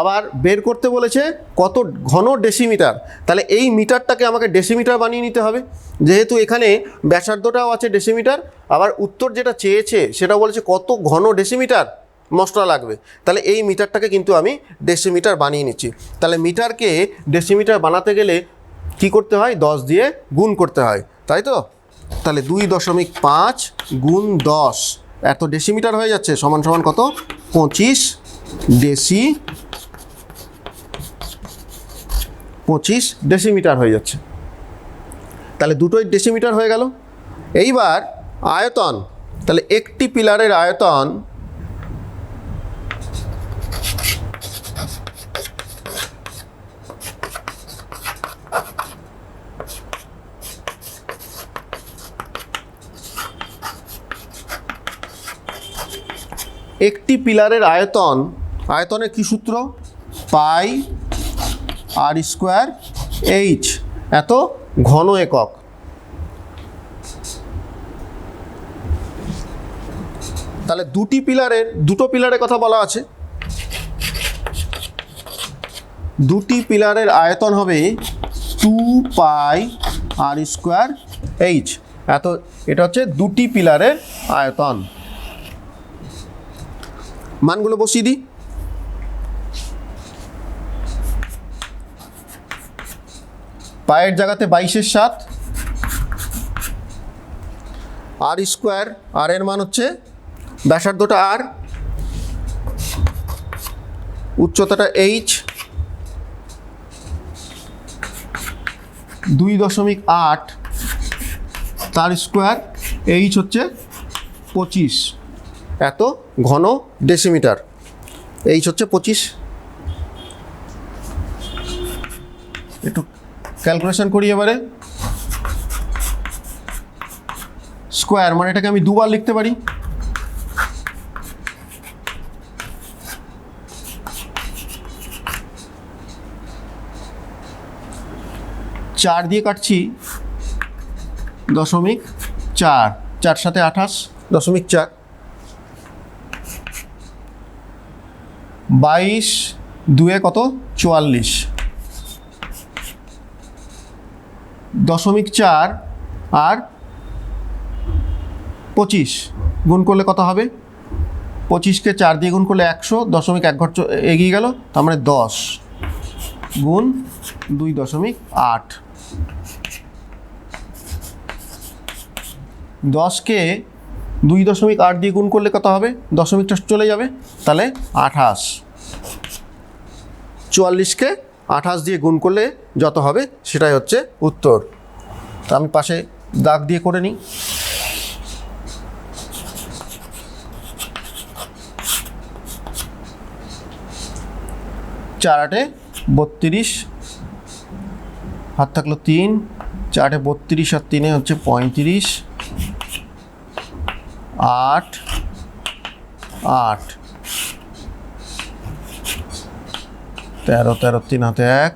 আবার বের করতে বলেছে কত ঘন ডেসিমিটার। তাহলে এই মিটারটাকে আমাকে ডেসিমিটার বানিয়ে নিতে হবে, যেহেতু এখানে ব্যাসার্ধটাও আছে ডেসিমিটার, আবার উত্তর যেটা চেয়েছে সেটা বলেছে কত ঘন ডেসিমিটার মশলা লাগবে। তাহলে এই মিটারটাকে কিন্তু আমি ডেসিমিটার বানিয়ে নিচ্ছি। তাহলে মিটারকে ডেসিমিটার বানাতে গেলে কি করতে হয়? 10 দিয়ে গুণ করতে হয়, তাই তো? তাহলে 2.5 গুণ 10 এত ডেসিমিটার হয়ে যাচ্ছে, সমান সমান কত? 25 ডেসিমিটার হয়ে যাচ্ছে। তাহলে দুটোই ডেসিমিটার হয়ে গেল। এইবার আয়তন, তাহলে একটি পিলারের আয়তন একটি পিলারের আয়তন, আয়তনের কি সূত্র? পাই আর স্কোয়ার এইচ, এত ঘন একক। তাহলে দুটো পিলারের কথা বলা আছে। দুটি পিলারের আয়তন হবে 2 পাই আর স্কোয়ার এইচ, এত। এটা হচ্ছে দুটি পিলারের আয়তন। মানগুলো বসিয়ে দিই। পায়ের জায়গাতে 22/7, আর স্কোয়ার, আর এর মান হচ্ছে ব্যাসার্ধটা আর, উচ্চতাটা এইচ, 2.8 তার স্কোয়ার, এইচ হচ্ছে 25, এত ঘন ডেসিমিটার। এইচ হচ্ছে 25। একটু ক্যালকুলেশন করি এবারে। স্কোয়ার মানে এটাকে আমি দুবার লিখতে পারি। চার দিয়ে কাটছি, 0.4, 4 সাথে 28, 0.4, 22 2 কত? 44, 0.4 আর 25 গুণ করলে কত হবে? 25কে 4 দিয়ে গুণ করলে 100, 0.1 ঘর এগিয়ে গেল, তার মানে 10 গুণ 2.8। 10কে 2.8 দিয়ে গুণ করলে কত হবে? দশমিকটা চলে যাবে, তাহলে 28। 44কে 28 দিয়ে গুণ করলে যত হবে সেটাই হচ্ছে উত্তর। তা আমি পাশে দাগ দিয়ে করে নিই। 4 8 32, হাত থাকলো 3, 4 8 32 আর 3 হচ্ছে 35, 8 8, 13 13 3 হাতে 1,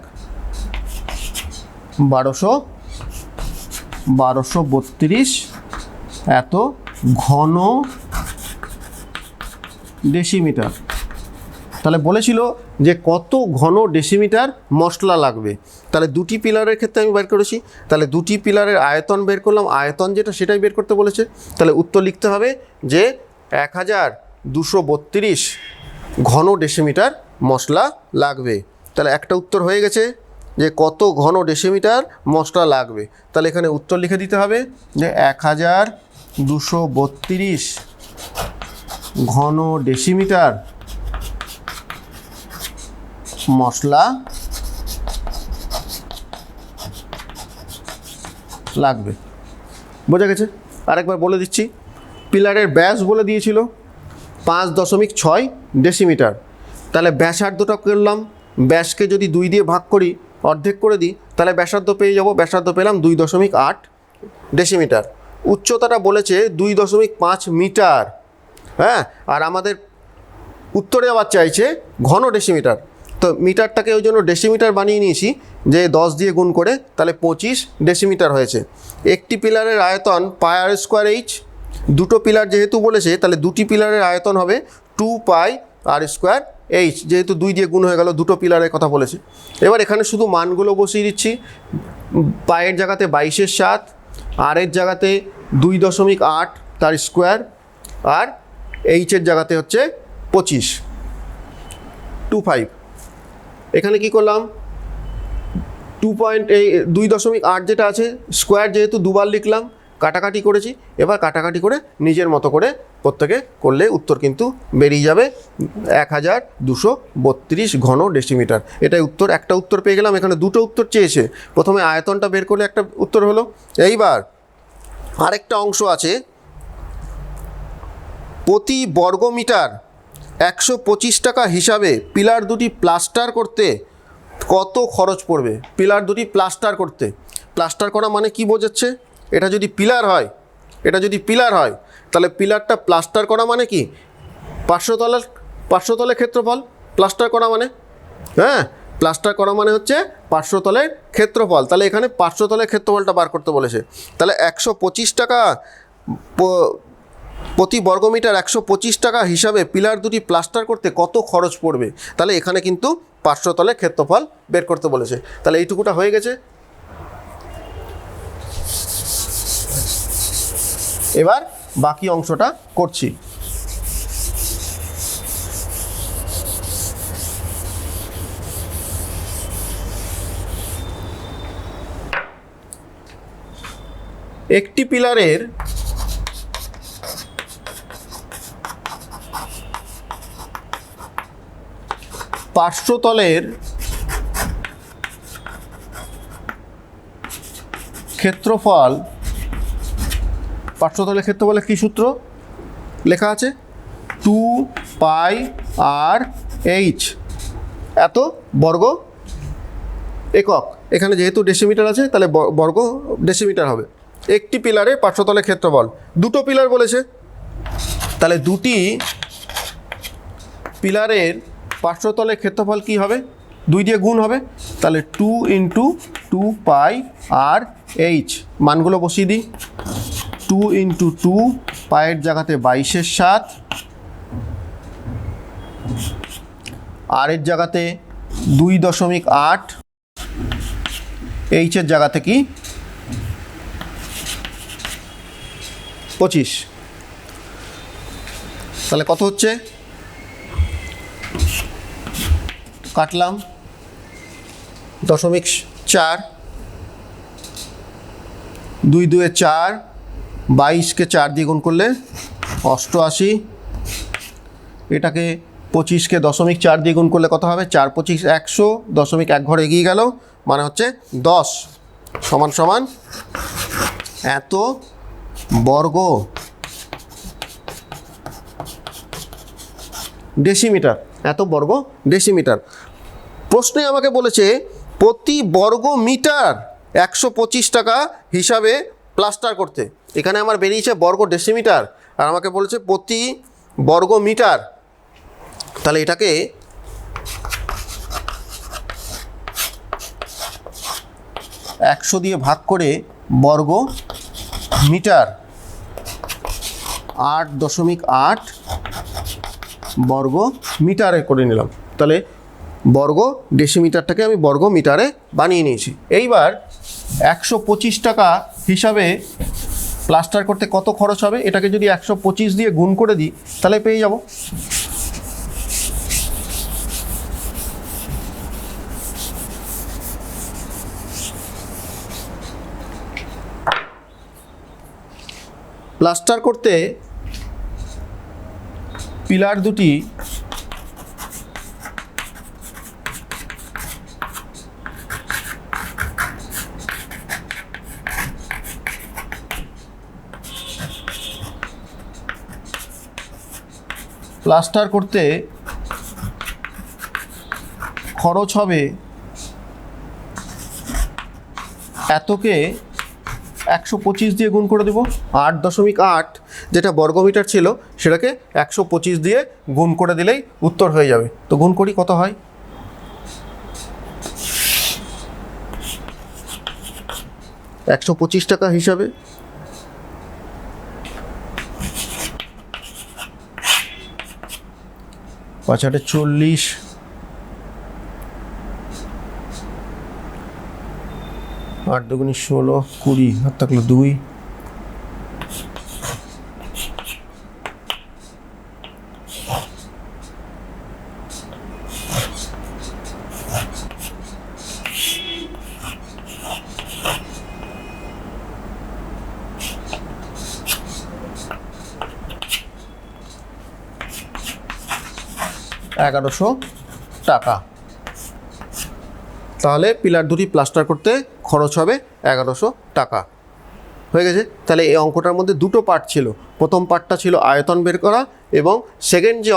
1232 এত ঘন ডেসিমিটার। তাহলে বলেছিল যে কত ঘন ডেসিমিটার মশলা লাগবে। তাহলে দুটি পিলারের ক্ষেত্রে আমি বের করেছি, তাহলে দুটি পিলারের আয়তন বের করলাম, আয়তন যেটা সেটাই বের করতে বলেছে। তাহলে উত্তর লিখতে হবে যে 1232 ঘন ডেসিমিটার মশলা লাগবে। তাহলে একটা উত্তর হয়ে গেছে যে কত ঘন ডেসিমিটার মশলা লাগবে। তাহলে এখানে উত্তর লিখে দিতে হবে যে 1232 ঘন ডেসিমিটার মশলা লাগবে। বোঝা গেছে? আরেকবার বলে দিচ্ছি, পিলারের ব্যাস বলে দিয়েছিল 5.6 ডেসিমিটার। তাহলে ব্যাসার্ধটা করলাম, ব্যাসকে যদি 2 দিয়ে ভাগ করি, অর্ধেক করে দিই, তাহলে ব্যাসার্ধ পেয়ে যাব। ব্যাসার্ধ পেলাম 2.8 ডেসিমিটার। উচ্চতাটা বলেছে 2.5 মিটার। হ্যাঁ, আর আমাদের উত্তরে আবার চাইছে ঘন ডেসিমিটার। তো মিটারটাকে ওই জন্য ডেসিমিটার বানিয়ে নিয়েছি, যে 10 দিয়ে গুণ করে, তাহলে 25 ডেসিমিটার হয়েছে। একটি পিলারের আয়তন পাই আর স্কোয়ার এইচ। দুটো পিলার যেহেতু বলেছে, তাহলে দুটি পিলারের আয়তন হবে 2 পাই আর স্কোয়ার এইচ, যেহেতু 2 দিয়ে গুণ হয়ে গেল, দুটো পিলারের কথা বলেছে। এবার এখানে শুধু মানগুলো বসিয়ে দিচ্ছি। পায়ের জায়গাতে 22/7, আর এর জায়গাতে 2.8 তার স্কোয়ার, আর এইচের জায়গাতে হচ্ছে 25 এখানে কি করলাম, 2.8 যেটা আছে স্কোয়ার, যেহেতু দুবার লিখলাম, কাটাকাটি করেছি। এবার কাটাকাটি করে নিজের মতো করে প্রত্যেকে করলে উত্তর কিন্তু বেরিয়ে যাবে 1232 ঘন ডেসিমিটার। এটাই উত্তর। একটা উত্তর পেয়ে গেলাম। এখানে দুটো উত্তর চেয়েছে। প্রথমে আয়তনটা বের করলে একটা উত্তর হলো। এইবার আরেকটা অংশ আছে, প্রতি বর্গমিটার 125 টাকা হিসাবে পিলার দুটি প্লাস্টার করতে কত খরচ পড়বে? পিলার দুটি প্লাস্টার করতে, প্লাস্টার করা মানে কি বোঝাচ্ছে? এটা যদি পিলার হয়, তাহলে পিলারটা প্লাস্টার করা মানে কি? 500 তলের ক্ষেত্রফল প্লাস্টার করা মানে। হ্যাঁ, প্লাস্টার করা মানে হচ্ছে 500 তলের ক্ষেত্রফল। তাহলে এখানে 500 তলের ক্ষেত্রফলটা বার করতে বলেছে। তাহলে 125 টাকা প্রতি বর্গমিটার 125 টাকা হিসাবে পিলার দুটি প্লাস্টার করতে কত খরচ পড়বে? তাহলে এখানে কিন্তু 500 তলের ক্ষেত্রফল বের করতে বলেছে। তাহলে এইটুকুটা হয়ে গেছে। এবার বাকি অংশটা করছি। একটি পিলারের পার্শ্বতলের ক্ষেত্রফল, পার্শ্বতলের ক্ষেত্রফলের কী সূত্র লেখা আছে? 2 পাই আর এইচ, এত বর্গ একক। এখানে যেহেতু ডেসিমিটার আছে, তাহলে বর্গ ডেসিমিটার হবে। একটি পিলারে পার্শ্বতলের ক্ষেত্রফল, দুটো পিলার বলেছে, তাহলে দুটি পিলারের পার্শ্বতলের ক্ষেত্রফল কি হবে? 2 দিয়ে গুণ হবে। তাহলে 2 × 2 পাই আর এইচ, মানগুলো বসিয়ে দিই। 2 × 2 পায়ের জায়গাতে 22/7, আর এর জায়গাতে 2.8, এইচের জায়গাতে কি 25। তাহলে কত হচ্ছে? কাটলাম 0.4, 2 2 4, 22কে 4 দিয়ে গুণ করলে 88, এটাকে 25কে 0.4 দিয়ে গুণ করলে কত হবে? 4 25 100, 0.1 ঘর এগিয়ে গেল, মানে হচ্ছে 10 সমান সমান এত বর্গ ডেসিমিটার। এত বর্গ ডেসিমিটার। প্রশ্নে আমাকে বলেছে প্রতি বর্গ মিটার 125 টাকা হিসাবে প্লাস্টার করতে। এখানে আমার বেরিয়েছে বর্গ ডেসিমিটার, আর আমাকে বলেছে প্রতি বর্গ মিটার। তাহলে এটাকে একশো দিয়ে ভাগ করে বর্গ মিটার, 8.8 বর্গ মিটারে করে নিলাম। তাহলে বর্গ ডেসিমিটারটাকে আমি বর্গ মিটারে বানিয়ে নিয়েছি। এইবার 125 টাকা হিসাবে প্লাস্টার করতে কত খরচ হবে, এটাকে যদি 125 দিয়ে গুণ করে দিই, তাহলে পেয়ে যাব। প্লাস্টার করতে পিলার দুটি প্লাস্টার করতে খরচ হবে এতকে 125 দিয়ে গুণ করে দেবো। 8.8 যেটা বর্গমিটার ছিল সেটাকে 125 দিয়ে গুণ করে দিলেই উত্তর হয়ে যাবে। তো গুণ করি, কত হয়? 125 টাকা হিসাবে 5 × 8 = 40, 8 × 2 = 16, 20, হাত থাকলো 2। $1100 টাকা। তাহলে পিলার দুটি প্লাস্টার করতে খরচ হবে 1100 টাকা। হয়ে গেছে। তাহলে এই অঙ্কটার মধ্যে দুটো পার্ট ছিল। প্রথম পার্টটা ছিল আয়তন বের করা এবং সেকেন্ড যে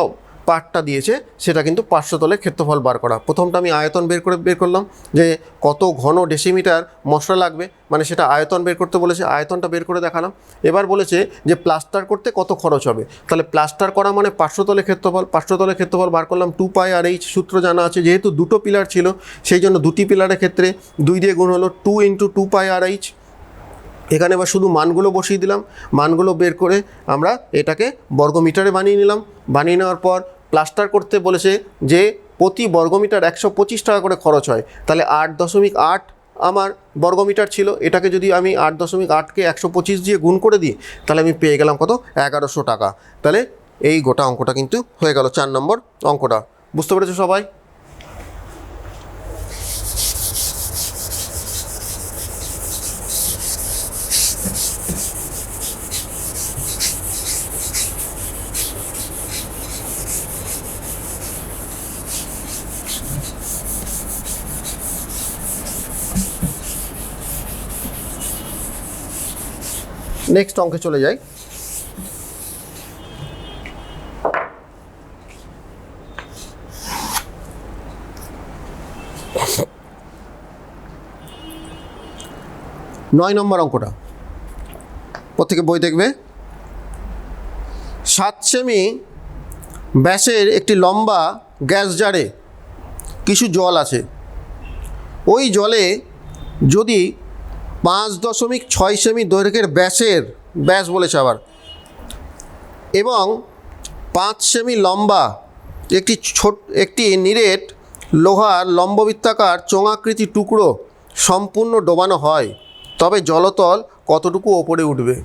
পার্টটা দিয়েছে সেটা কিন্তু পার্শ্বতলের ক্ষেত্রফল বার করা। প্রথমটা আমি আয়তন বের করলাম যে কত ঘন ডেসিমিটার মশলা লাগবে, মানে সেটা আয়তন বের করতে বলেছে, আয়তনটা বের করে দেখালাম। এবার বলেছে যে প্লাস্টার করতে কত খরচ হবে। তাহলে প্লাস্টার করা মানে পার্শ্বতলের ক্ষেত্রফল, পার্শ্বতলের ক্ষেত্রফল বার করলাম। 2πr/h সূত্র জানা আছে, যেহেতু দুটো পিলার ছিল সেই জন্য দুটি পিলারের ক্ষেত্রে 2 দিয়ে গুণ হলো 2 × 2πr/h। এখানে এবার শুধু মানগুলো বসিয়ে দিলাম, মানগুলো বের করে আমরা এটাকে বর্গমিটারে বানিয়ে নিলাম। বানিয়ে নেওয়ার পর প্লাস্টার করতে বলেছে যে প্রতি বর্গমিটার 125 টাকা করে খরচ হয়। তাহলে 8.8 আমার বর্গমিটার ছিল, এটাকে যদি আমি 8.8কে 125 দিয়ে গুণ করে দিই তাহলে আমি পেয়ে গেলাম কত? 1100 টাকা। তাহলে এই গোটা অঙ্কটা কিন্তু হয়ে গেল 4 নম্বর অঙ্কটা। বুঝতে পেরেছো সবাই? নেক্সট অঙ্কে চলে যাই। 9 নম্বর অঙ্কটা প্রত্যেকে বই দেখবে। 7 সেমি ব্যাসের একটি লম্বা গ্যাস জারে কিছু জল আছে। ওই জলে যদি 5.6 সেমি দৈর্ঘ্যের ব্যাস বলেছে আবার, এবং 5 সেমি লম্বা একটি নিরেট লোহার লম্ববৃত্তাকার চোঙাকৃতি টুকরো সম্পূর্ণ ডোবানো হয়, তবে জলতল কতটুকু ওপরে উঠবে?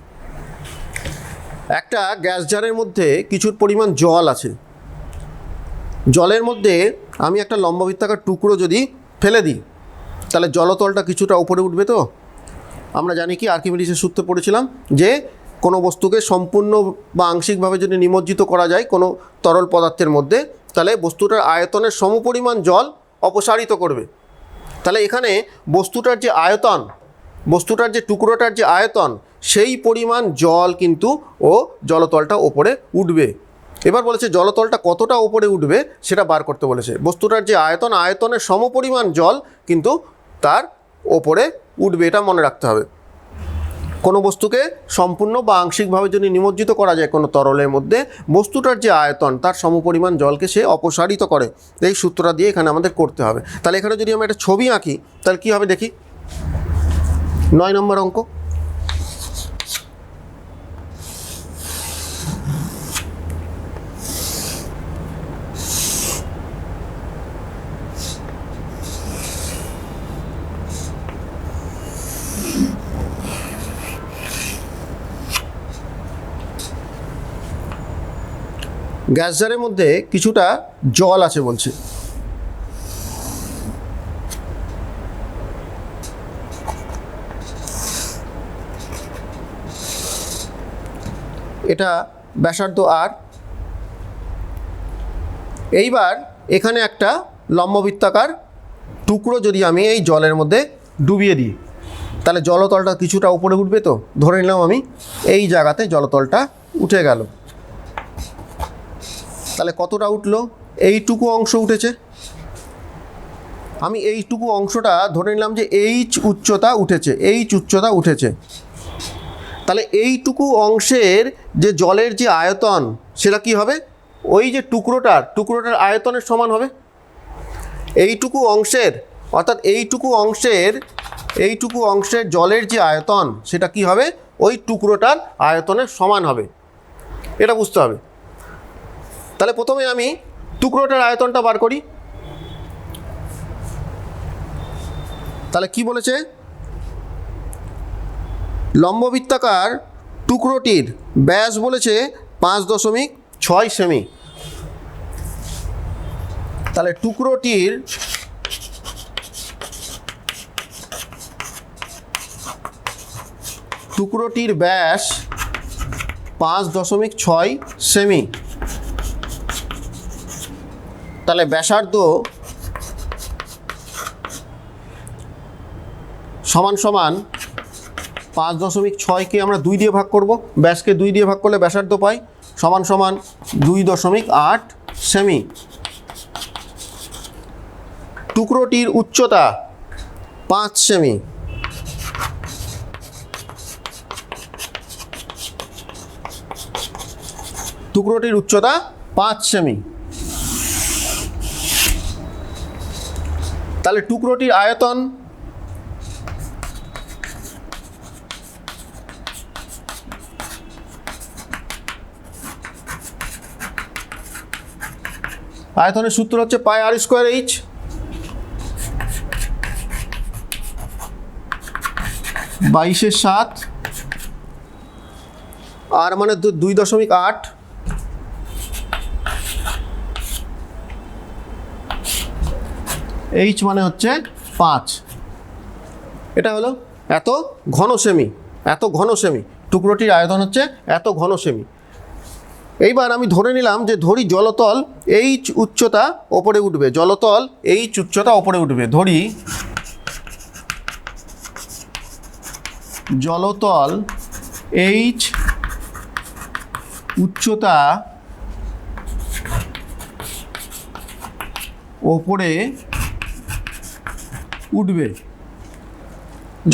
একটা গ্যাস জারের মধ্যে কিছুর পরিমাণ জল আছে। জলের মধ্যে আমি একটা লম্ববৃত্তাকার টুকরো যদি ফেলে দিই তাহলে জলতলটা কিছুটা উপরে উঠবে। তো আমরা জানি কি, আর্কিমিডিসের সূত্র পড়েছিলাম যে কোনো বস্তুকে সম্পূর্ণ বা আংশিকভাবে যদি নিমজ্জিত করা যায় কোনো তরল পদার্থের মধ্যে, তাহলে বস্তুটার আয়তনের সমপরিমাণ জল অপসারিত করবে। তাহলে এখানে বস্তুটার যে আয়তন, বস্তুটার যে টুকরোটার যে আয়তন, সেই পরিমাণ জল কিন্তু ও জলতলটা ওপরে উঠবে। এবার বলেছে জলতলটা কতটা ওপরে উঠবে সেটা বার করতে বলেছে। বস্তুটার যে আয়তন, আয়তনের সমপরিমাণ জল কিন্তু তার ওপরে উঠবে, এটা মনে রাখতে হবে। কোনো বস্তুকে সম্পূর্ণ বা আংশিকভাবে যদি নিমজ্জিত করা যায় কোনো তরলের মধ্যে, বস্তুটার যে আয়তন তার সমপরিমাণ জলকে সে অপসারিত করে। এই সূত্রটা দিয়ে এখানে আমাদের করতে হবে। তাহলে এখানে যদি আমি একটা ছবি আঁকি তাহলে কী হবে দেখি। 9 নম্বর অঙ্ক। গ্যাস জারের মধ্যে কিছুটা জল আছে বলছে। এটা ব্যাসার্ধ আর। এইবার এখানে একটা লম্ববৃত্তাকার টুকরো যদি আমি এই জলের মধ্যে ডুবিয়ে দিই তাহলে জলতলটা কিছুটা উপরে উঠবে। তো ধরে নিলাম আমি এই জায়গাতে জলতলটা উঠে গেল। তাহলে কতটা উঠলো? এইটুকু অংশ উঠেছে। আমি এইটুকু অংশটা ধরে নিলাম যে এইচ উচ্চতা উঠেছে, এইচ উচ্চতা উঠেছে। তাহলে এইটুকু অংশের যে জলের যে আয়তন সেটা কি হবে? ওই যে টুকরোটার আয়তনের সমান হবে। এইটুকু অংশের অর্থাৎ এইটুকু অংশের জলের যে আয়তন সেটা কি হবে? ওই টুকরোটার আয়তনের সমান হবে। এটা বুঝতে হবে। তাহলে প্রথমে আমি টুকরোটার আয়তনটা বার করি। তাহলে কি বলেছে? লম্ববৃত্তাকার টুকরোটির ব্যাস বলেছে 5.6 সেমি। তাহলে টুকরোটির ব্যাস 5.6 সেমি। তাহলে ব্যাসার্ধ সমান সমান 5.6কে আমরা 2 দিয়ে ভাগ করব, ব্যাসকে 2 দিয়ে ভাগ করলে ব্যাসার্ধ পাই, সমান সমান 2.8 সেমি। টুকরোটির উচ্চতা 5 সেমি। টুকরোটির উচ্চতা 5 সেমি। তাহলে টুকরোটির আয়তন আয়তনের সূত্র হচ্ছে পাই আর স্কোয়ার এইচ। বাইশের 7 আর মানে 2.8, এইচ মানে হচ্ছে 5। এটা হলো এত ঘন সেমি। টুকরোটির আয়তন হচ্ছে এত ঘন সেমি। এইবার আমি ধরে নিলাম যে জলতল এইচ উচ্চতা ওপরে উঠবে, ধরি জলতল এইচ উচ্চতা ওপরে উঠবে,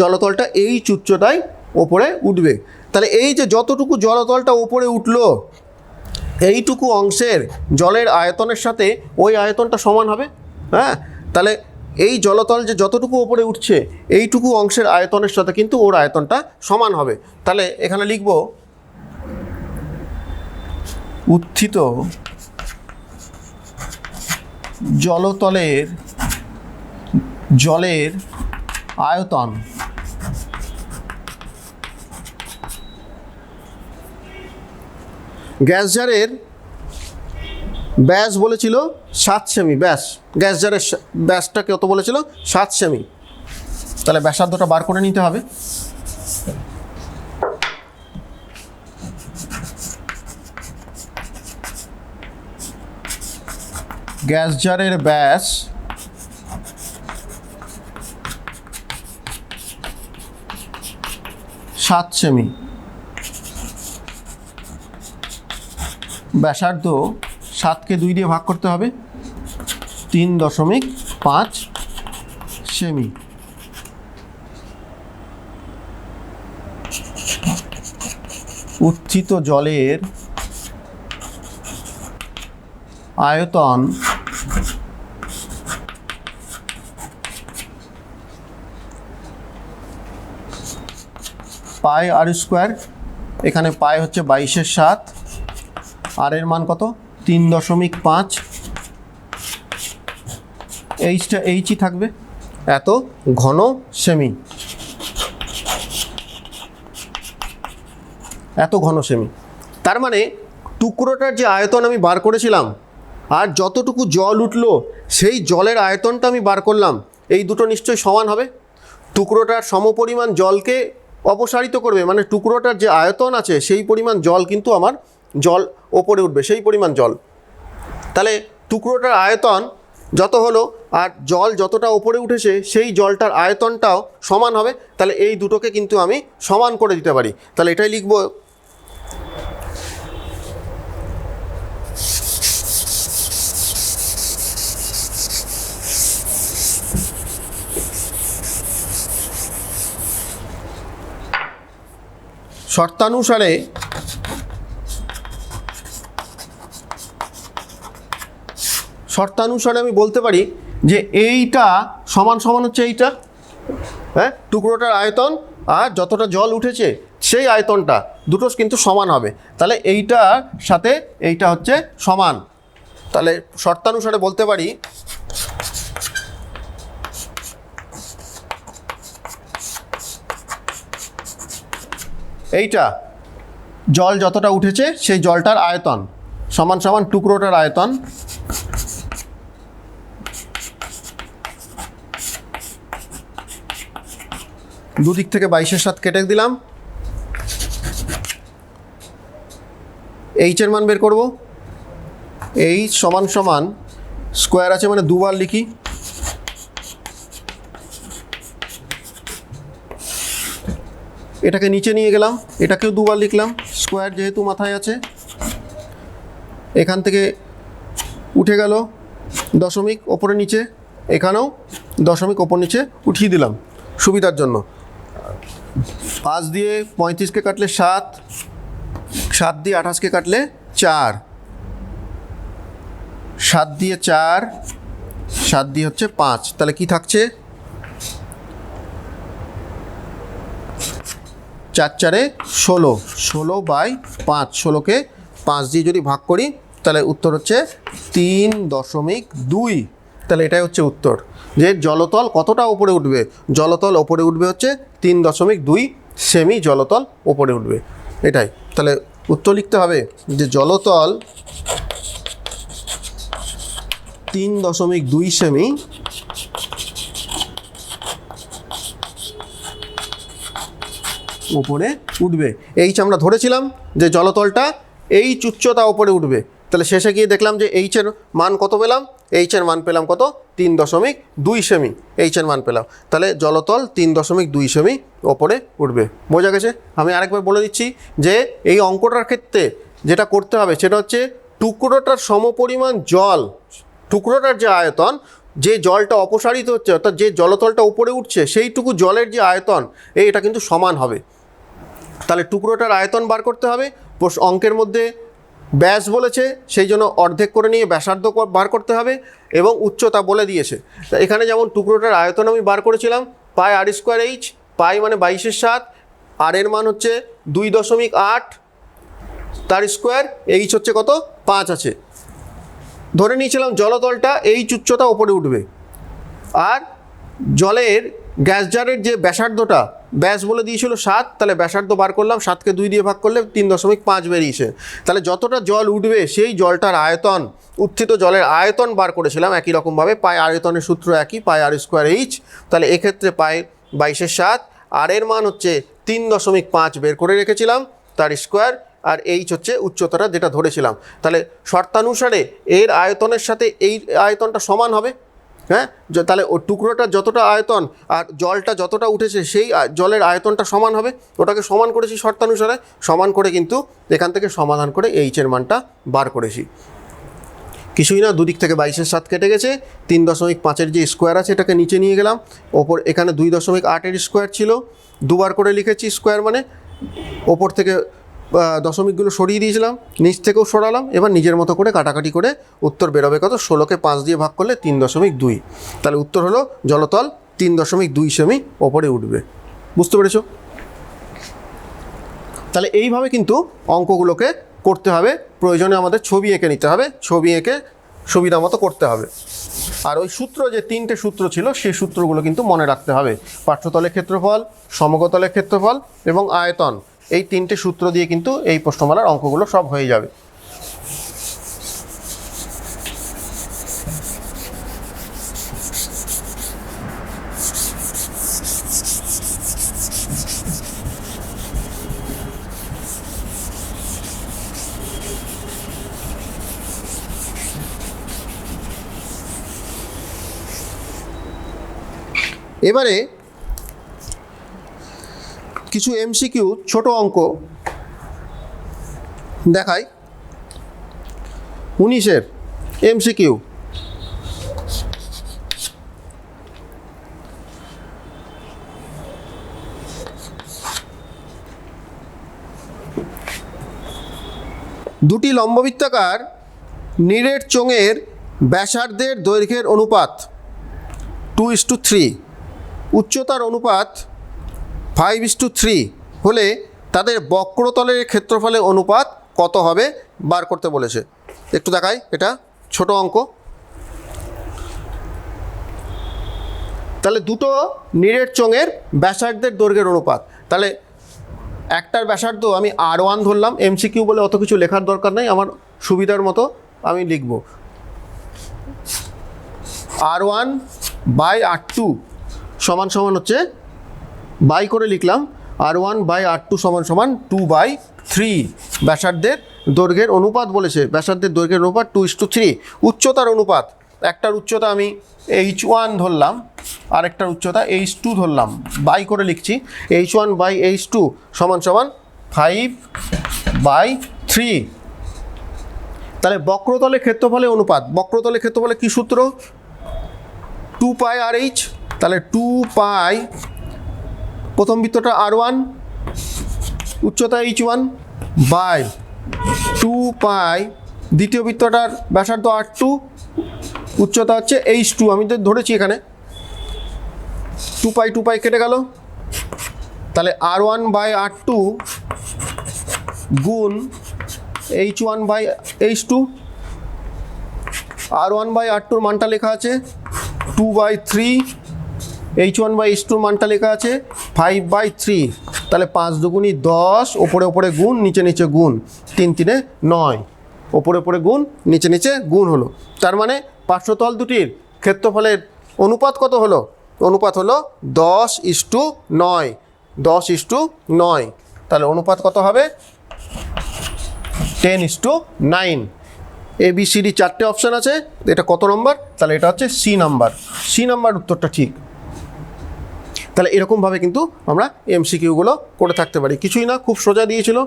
জলতলটা এইচ উচ্চতায় ওপরে উঠবে। তাহলে এই যে যতটুকু জলতলটা ওপরে উঠলো, এইটুকু অংশের জলের আয়তনের সাথে ওই আয়তনটা সমান হবে। হ্যাঁ, তাহলে এই জলতল যে যতটুকু ওপরে উঠছে এইটুকু অংশের আয়তনের সাথে কিন্তু ওর আয়তনটা সমান হবে। তাহলে এখানে লিখব উত্থিত জলতলের জলের আয়তন গ্যাস জারের ব্যাস বলেছিল 7 সেমি। গ্যাস জারের ব্যাসটা কত বলেছিল? 7 সেমি। তাহলে ব্যাসার্ধটা বার করে নিতে হবে। গ্যাস জারের ব্যাস 7 সেমি। ব্যাসার্ধ 7কে 2 দিয়ে ভাগ করতে হবে, 3.5 সেমি। উত্থিত জলের আয়তন পাই আর স্কোয়ার। এখানে পাই হচ্ছে 22/7, আর এর মান কত? 3.5। এইচটা এইচই থাকবে, এত ঘন সেমি। তার মানে টুকরোটার যে আয়তন আমি বার করেছিলাম আর যতটুকু জল উঠলো সেই জলের আয়তনটা আমি বার করলাম, এই দুটো নিশ্চয়ই সমান হবে। টুকরোটার সমপরিমাণ জলকে অপসারিত করবে, মানে টুকরোটার যে আয়তন আছে সেই পরিমাণ জল কিন্তু আমার জল ওপরে উঠবে, সেই পরিমাণ জল। তাহলে টুকরোটার আয়তন যত হলো আর জল যতটা ওপরে উঠেছে সেই জলটার আয়তনটাও সমান হবে। তাহলে এই দুটোকে কিন্তু আমি সমান করে দিতে পারি। তাহলে এটাই লিখব শর্তানুসারে আমি বলতে পারি যে এইটা সমান সমান হচ্ছে এইটা, হ্যাঁ, টুকরোটার আয়তন আর যতটা জল উঠেছে সেই আয়তনটা দুটো কিন্তু সমান হবে। তাহলে এইটার সাথে এইটা হচ্ছে সমান। তাহলে শর্তানুসারে বলতে পারি এইটা জল যতটা উঠেছে সেই জলটার আয়তন সমান সমান টুকরোটার আয়তন দুদিক থেকে 22/7 কেটে দিলাম। এইচের মান বের করব। এইচ সমান সমান স্কোয়ার আছে মানে দুবার লিখি, এটাকে নিচে নিয়ে গেলাম, এটাকেও দুবার লিখলাম, স্কোয়ার যেহেতু মাথায় আছে। এখান থেকে উঠে গেল দশমিক ওপরে নিচে, এখানেও দশমিক ওপর নিচে উঠিয়ে দিলাম সুবিধার জন্য। 5 দিয়ে 35কে কাটলে 7, 7 দিয়ে 28কে কাটলে 4, 7 দিয়ে 4, 7 দিয়ে হচ্ছে 5। তাহলে কি থাকছে? 4 4-এ 16, 16/5, 16কে 5 দিয়ে যদি ভাগ করি তাহলে উত্তর হচ্ছে 3.2। তাহলে এটাই হচ্ছে উত্তর, যে জলতল কতটা উপরে উঠবে। জলতল ওপরে উঠবে হচ্ছে 3.2 সেমি জলতল ওপরে উঠবে, এটাই। তাহলে উত্তর লিখতে হবে যে জলতল 3.2 সেমি উপরে উঠবে। এইচ আমরা ধরেছিলাম যে জলতলটা এইচ উচ্চতা উপরে উঠবে। তাহলে শেষে গিয়ে দেখলাম যে এইচের মান কত পেলাম? এইচের মান পেলাম কত? 3.2 সেমি এইচের মান পেলাম। তাহলে জলতল 3.2 সেমি ওপরে উঠবে। বোঝা গেছে? আমি আরেকবার বলে দিচ্ছি যে এই অঙ্কটার ক্ষেত্রে যেটা করতে হবে সেটা হচ্ছে টুকরোটার সমপরিমাণ জল, টুকরোটার যে আয়তন, যে জলটা অপসারিত হচ্ছে অর্থাৎ যে জলতলটা উপরে উঠছে সেইটুকু জলের যে আয়তন এটা কিন্তু সমান হবে। তাহলে টুকরোটার আয়তন বার করতে হবে। অঙ্কের মধ্যে ব্যাস বলেছে সেই জন্য অর্ধেক করে নিয়ে ব্যাসার্ধ বার করতে হবে এবং উচ্চতা বলে দিয়েছে। তা এখানে যেমন টুকরোটার আয়তন আমি বার করেছিলাম পাই r²h, পাই মানে 22/7, আর এর মান হচ্ছে 2.8 তার স্কোয়ার, এইচ হচ্ছে কত? 5 আছে। ধরে নিয়েছিলাম জলতলটা এইচ উচ্চতা ওপরে উঠবে, আর জলের গ্যাস জারের যে ব্যাসার্ধটা, ব্যাস বলে দিয়েছিল 7, তাহলে ব্যাসার্ধ বার করলাম, 7কে 2 দিয়ে ভাগ করলে 3.5 বেরিয়েছে। তাহলে যতটা জল উঠবে সেই জলটার আয়তন, উত্থিত জলের আয়তন বার করেছিলাম একই রকমভাবে। পাই আয়তনের সূত্র একই, পাই r²h। তাহলে এক্ষেত্রে পাই 22/7, আর এর মান হচ্ছে 3.5 বের করে রেখেছিলাম তার স্কোয়ার, আর এইচ হচ্ছে উচ্চতাটা যেটা ধরেছিলাম। তাহলে শর্তানুসারে এর আয়তনের সাথে এই আয়তনটা সমান হবে, হ্যাঁ। তাহলে ও টুকরোটার যতটা আয়তন আর জলটা যতটা উঠেছে সেই জলের আয়তনটা সমান হবে। ওটাকে সমান করেছি শর্তানুসারে, সমান করে কিন্তু এখান থেকে সমাধান করে এইচের মানটা বার করেছি। কিছুই না, দুদিক থেকে 22/7 কেটে গেছে। 3.5-এর যে স্কোয়ার আছে এটাকে নিচে নিয়ে গেলাম, ওপর এখানে 2.8-এর স্কোয়ার ছিল, দুবার করে লিখেছি স্কোয়ার মানে। ওপর থেকে দশমিকগুলো সরিয়ে দিয়েছিলাম, নিচ থেকেও সরালাম। এবার নিজের মতো করে কাটাকাটি করে উত্তর বেরোবে কত? 16কে 5 দিয়ে ভাগ করলে 3.2। তাহলে উত্তর হলো জলতল 3.2 সেমি ওপরে উঠবে। বুঝতে পেরেছো? তাহলে এইভাবে কিন্তু অঙ্কগুলোকে করতে হবে। প্রয়োজনে আমাদের ছবি এঁকে নিতে হবে, ছবি এঁকে সুবিধা মতো করতে হবে। আর ওই সূত্র, যে 3টে সূত্র ছিল সেই সূত্রগুলো কিন্তু মনে রাখতে হবে। পার্শ্বতলের ক্ষেত্রফল, সমগতলের ক্ষেত্রফল এবং আয়তন, এই 3টে সূত্র দিয়ে কিন্তু এই প্রশ্নমালার অঙ্কগুলো সব হয়ে যাবে। এবারে কিছু এমসিকিউ ছোট অঙ্ক দেখাই। 19-এর এমসিকিউ। দুটি লম্ববৃত্তাকার নিরেট চোঙের ব্যাসার্ধের দৈর্ঘ্যের অনুপাত 2:3, উচ্চতার অনুপাত 5:3 হলে তাদের বক্রতলের ক্ষেত্রফলের অনুপাত কত হবে বার করতে বলেছে। একটু দেখাই, এটা ছোট অঙ্ক। তাহলে দুটো নিরেট চোঙের ব্যাসার্ধের দৈর্ঘ্যের অনুপাত, তাহলে একটার ব্যাসার্ধ আমি R1 ধরলাম, এমসিকিউ বলে অত কিছু লেখার দরকার নেই, আমার সুবিধার মতো আমি লিখব R1/R2 সমান সমান হচ্ছে বাই করে লিখলাম R1/R2 সমান সমান 2/3। ব্যাসার্ধের দৈর্ঘ্যের অনুপাত বলেছে, ব্যাসার্ধের দৈর্ঘ্যের অনুপাত 2:3। উচ্চতার অনুপাত, একটার উচ্চতা আমি H1 ধরলাম, আরেকটার উচ্চতা H2 ধরলাম, বাই করে লিখছি H1/H2 সমান সমান 5/3। তাহলে বক্রতলের ক্ষেত্রফলের অনুপাত, বক্রতলের ক্ষেত্রফলে কী সূত্র? 2πRH। তাহলে 2π, প্রথম বৃত্তটা R1, উচ্চতা H1 বাই 2π, দ্বিতীয় বৃত্তটার ব্যাসার্ধ R2, উচ্চতা হচ্ছে H2, আমি তো ধরেছি এখানে 2π কেটে গেল। তাহলে R1/R2 গুণ H1/H2, R1/R2 মানটা লেখা আছে 2/3, H1/H2 মানটা লেখা আছে 5/3। তাহলে 5 দুগুণী 10, ওপরে ওপরে গুণ, নিচে নিচে গুণ, 3 3 9, ওপরে ওপরে গুণ, নিচে নিচে গুণ হলো। তার মানে পার্শ্বতল দুটির ক্ষেত্রফলের অনুপাত কত হলো? অনুপাত হলো 10:9, 10:9। তাহলে অনুপাত কত হবে? 10:9। ABCD 4টে অপশান আছে, এটা কত নম্বর? তাহলে এটা হচ্ছে সি নাম্বার, সি নাম্বার উত্তরটা ঠিক। তাহলে এরকমভাবে কিন্তু আমরা এমসিকিউগুলো করে থাকতে পারি, কিছুই না, খুব সোজা দিয়েছিল।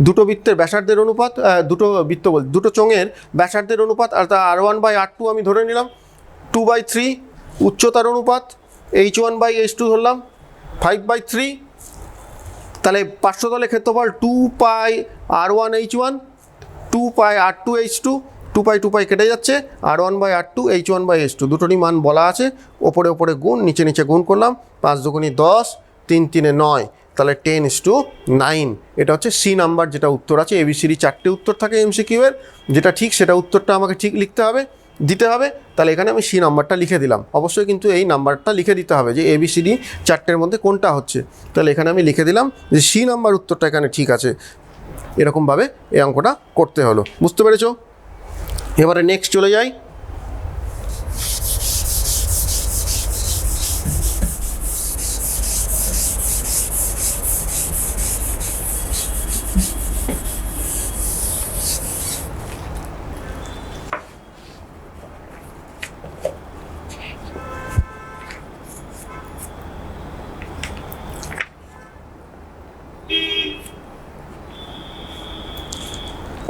দুটো বৃত্তের ব্যাসার্ধের অনুপাত, দুটো চোঙের ব্যাসার্ধের অনুপাত, আর তা R1/R2 আমি ধরে নিলাম 2/3। উচ্চতার অনুপাত H1/H2 ধরলাম 5/3। তাহলে পার্শ্বতলের ক্ষেত্রফল 2πR1H1, 2πR2H2, 2π কেটে যাচ্ছে, R1/R2, H1/H2 দুটোরই মান বলা আছে, ওপরে ওপরে গুণ, নিচে নিচে গুণ করলাম, 5 দুগুণী 10, 3 3 9, তাহলে 10:9। এটা হচ্ছে সি নাম্বার, যেটা উত্তর আছে। ABCD 4টে উত্তর থাকে এমসিকিউ এর, যেটা ঠিক সেটা উত্তরটা আমাকে ঠিক লিখতে হবে, দিতে হবে। তাহলে এখানে আমি সি নাম্বারটা লিখে দিলাম, অবশ্যই কিন্তু এই নাম্বারটা লিখে দিতে হবে যে ABCD 4টের মধ্যে কোনটা হচ্ছে। তাহলে এখানে আমি লিখে দিলাম যে সি নাম্বার উত্তরটা এখানে ঠিক আছে। এরকমভাবে এই অঙ্কটা করতে হলো, বুঝতে পেরেছো? এবারে নেক্সট চলে যাই।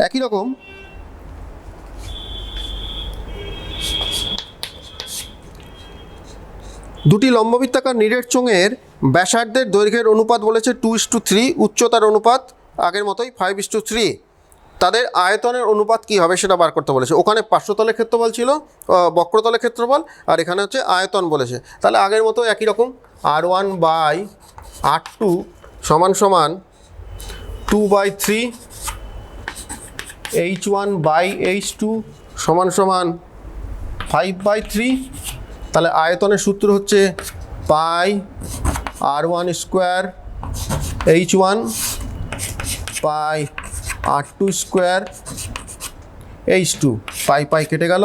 একই রকম দুটি লম্ববৃত্তাকার নিরেট চোঙের ব্যাসার্ধের দৈর্ঘ্যের অনুপাত বলেছে 2:3, উচ্চতার অনুপাত আগের মতোই 5:3। তাদের আয়তনের অনুপাত কী হবে সেটা বার করতে বলেছে। ওখানে পার্শ্বতলের ক্ষেত্রফল ছিল, বক্রতলের ক্ষেত্রফল, আর এখানে হচ্ছে আয়তন বলেছে। তাহলে আগের মতো একই রকম R1/R2 সমান সমান 2/3, H1/H2 সমান সমান 5/3। তাহলে আয়তনের সূত্র হচ্ছে পাই R1 স্কোয়ার H1 পাই R2 স্কোয়ার H2, পাই কেটে গেল।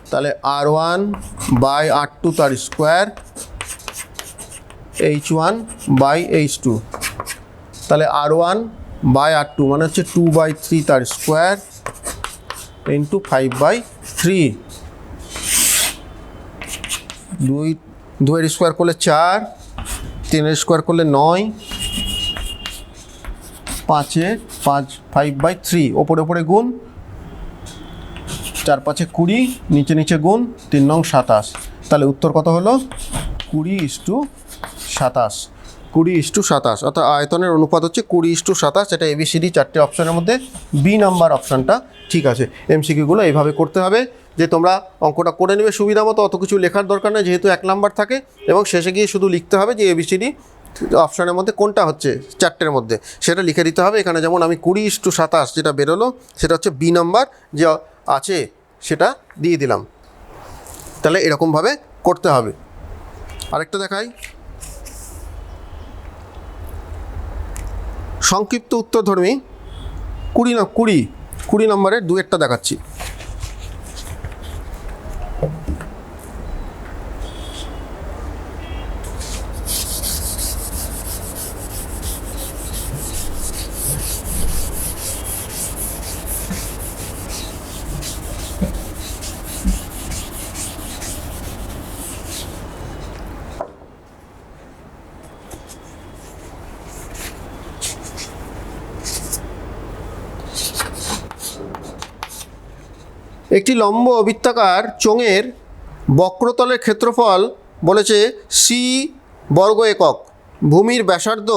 তাহলে R1/R2 তার স্কোয়ার, H1/H2। তাহলে R1/R2 মানে হচ্ছে 2/3 তার স্কোয়ার ইন্টু 5/3। 2 স্কোয়ার করলে 4, 3 স্কোয়ার করলে 9, 5/3, ওপরে ওপরে গুণ, 4 5 20, নিচে নিচে গুণ, 3 9 27। তাহলে উত্তর কত হলো? 20:27। 20:27, অর্থাৎ আয়তনের অনুপাত হচ্ছে 20:27। এটা ABCD 4টে অপশানের মধ্যে বি নাম্বার অপশানটা ঠিক আছে। এমসিকিউগুলো এইভাবে করতে হবে যে তোমরা অঙ্কটা করে নেবে সুবিধা মতো, অত কিছু লেখার দরকার নেই যেহেতু 1 নাম্বার থাকে, এবং শেষে গিয়ে শুধু লিখতে হবে যে ABCD অপশানের মধ্যে কোনটা হচ্ছে 4টের মধ্যে, সেটা লিখে দিতে হবে। এখানে যেমন আমি 20:27 যেটা বেরোলো সেটা হচ্ছে বি নাম্বার যে আছে সেটা দিয়ে দিলাম। তাহলে এরকমভাবে করতে হবে। আরেকটা দেখাই, সংক্ষিপ্ত উত্তরধর্মী 20 নম্বরের 2-1টা দেখাচ্ছি। একটি লম্ব বৃত্তাকার চোঙের বক্রতলের ক্ষেত্রফল বলেছে সি বর্গ একক, ভূমির ব্যাসার্ধ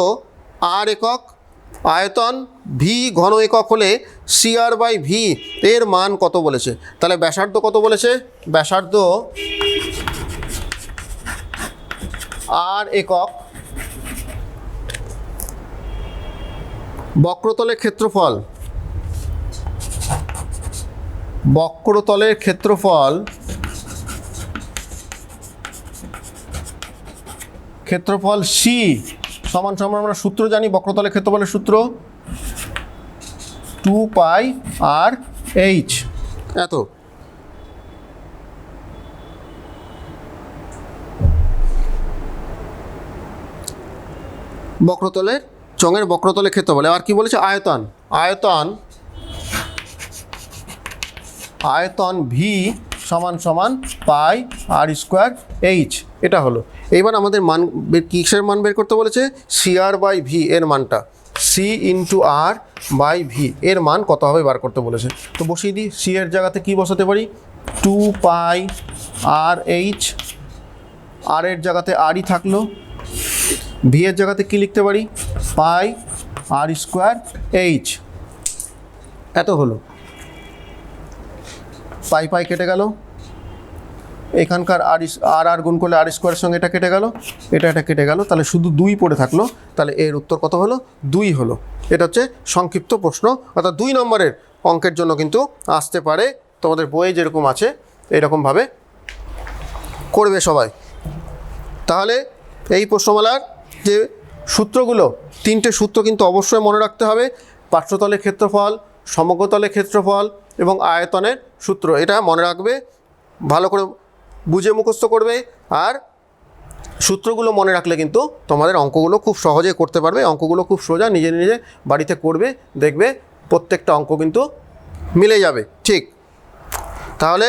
আর একক, আয়তন ভি ঘন একক হলে CR/V এর মান কত বলেছে। তাহলে ব্যাসার্ধ কত বলেছে, ব্যাসার্ধ আর একক, বক্রতলের ক্ষেত্রফল সি সমান আমরা সূত্র জানি, বক্রতলের ক্ষেত্রফলের সূত্র 2πr/h। এত বক্রতলের চোঙের বক্রতলের ক্ষেত্রফল। আর কি বলেছে, আয়তন ভি সমান πr²h, এটা হলো। এইবার আমাদের মান কিসের মান বের করতে বলেছে, CR/V এর মানটা, C/R/V এর মান কত হবে বার করতে বলেছে। তো বসিয়ে দিই, সি এর জায়গাতে কি বসাতে পারি, 2πr/h, আর এর জায়গাতে আরই থাকলো, ভি এর জায়গাতে কি লিখতে পারি, πr²h, এত হলো। পাই কেটে গেল, এখানকার আর গুণ করলে r² সঙ্গে এটা কেটে গেল, এটা কেটে গেল, তাহলে শুধু 2 পড়ে থাকলো। তাহলে এর উত্তর কত হলো, 2 হলো। এটা হচ্ছে সংক্ষিপ্ত প্রশ্ন, অর্থাৎ 2 নম্বরের অঙ্কের জন্য কিন্তু আসতে পারে। তোমাদের বইয়ে যেরকম আছে এরকমভাবে করবে সবাই। তাহলে এই প্রশ্নমালার যে সূত্রগুলো, 3টে সূত্র কিন্তু অবশ্যই মনে রাখতে হবে, পার্শ্বতলের ক্ষেত্রফল, সমগ্রতলের ক্ষেত্রফল এবং আয়তনের সূত্র। এটা মনে রাখবে, ভালো করে বুঝে মুখস্থ করবে, আর সূত্রগুলো মনে রাখলে কিন্তু তোমাদের অঙ্কগুলো খুব সহজে করতে পারবে। অঙ্কগুলো খুব সোজা, নিজে নিজে বাড়িতে করবে, দেখবে প্রত্যেকটা অঙ্ক কিন্তু মিলে যাবে। ঠিক, তাহলে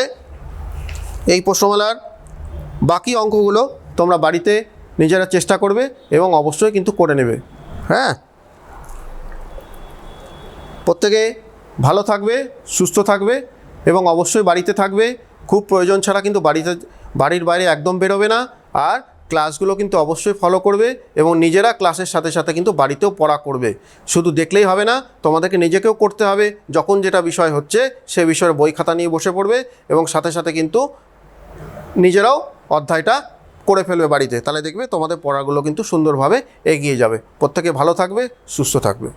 এই প্রশ্নমালার বাকি অঙ্কগুলো তোমরা বাড়িতে নিজেরা চেষ্টা করবে এবং অবশ্যই কিন্তু করে নেবে। হ্যাঁ, প্রত্যেকে ভালো থাকবে, সুস্থ থাকবে এবং অবশ্যই বাড়িতে থাকবে। খুব প্রয়োজন ছাড়া কিন্তু বাড়ির বাইরে একদম বেরোবে না। আর ক্লাসগুলো কিন্তু অবশ্যই ফলো করবে এবং নিজেরা ক্লাসের সাথে সাথে কিন্তু বাড়িতেও পড়া করবে। শুধু দেখলেই হবে না, তোমাদেরকে নিজেকেও করতে হবে। যখন যেটা বিষয় হচ্ছে সে বিষয়ের বই খাতা নিয়ে বসে পড়বে এবং সাথে সাথে কিন্তু নিজেরাও অধ্যায়টা করে ফেলবে বাড়িতে। তাহলে দেখবে তোমাদের পড়াগুলো কিন্তু সুন্দরভাবে এগিয়ে যাবে। প্রত্যেকে ভালো থাকবে, সুস্থ থাকবে।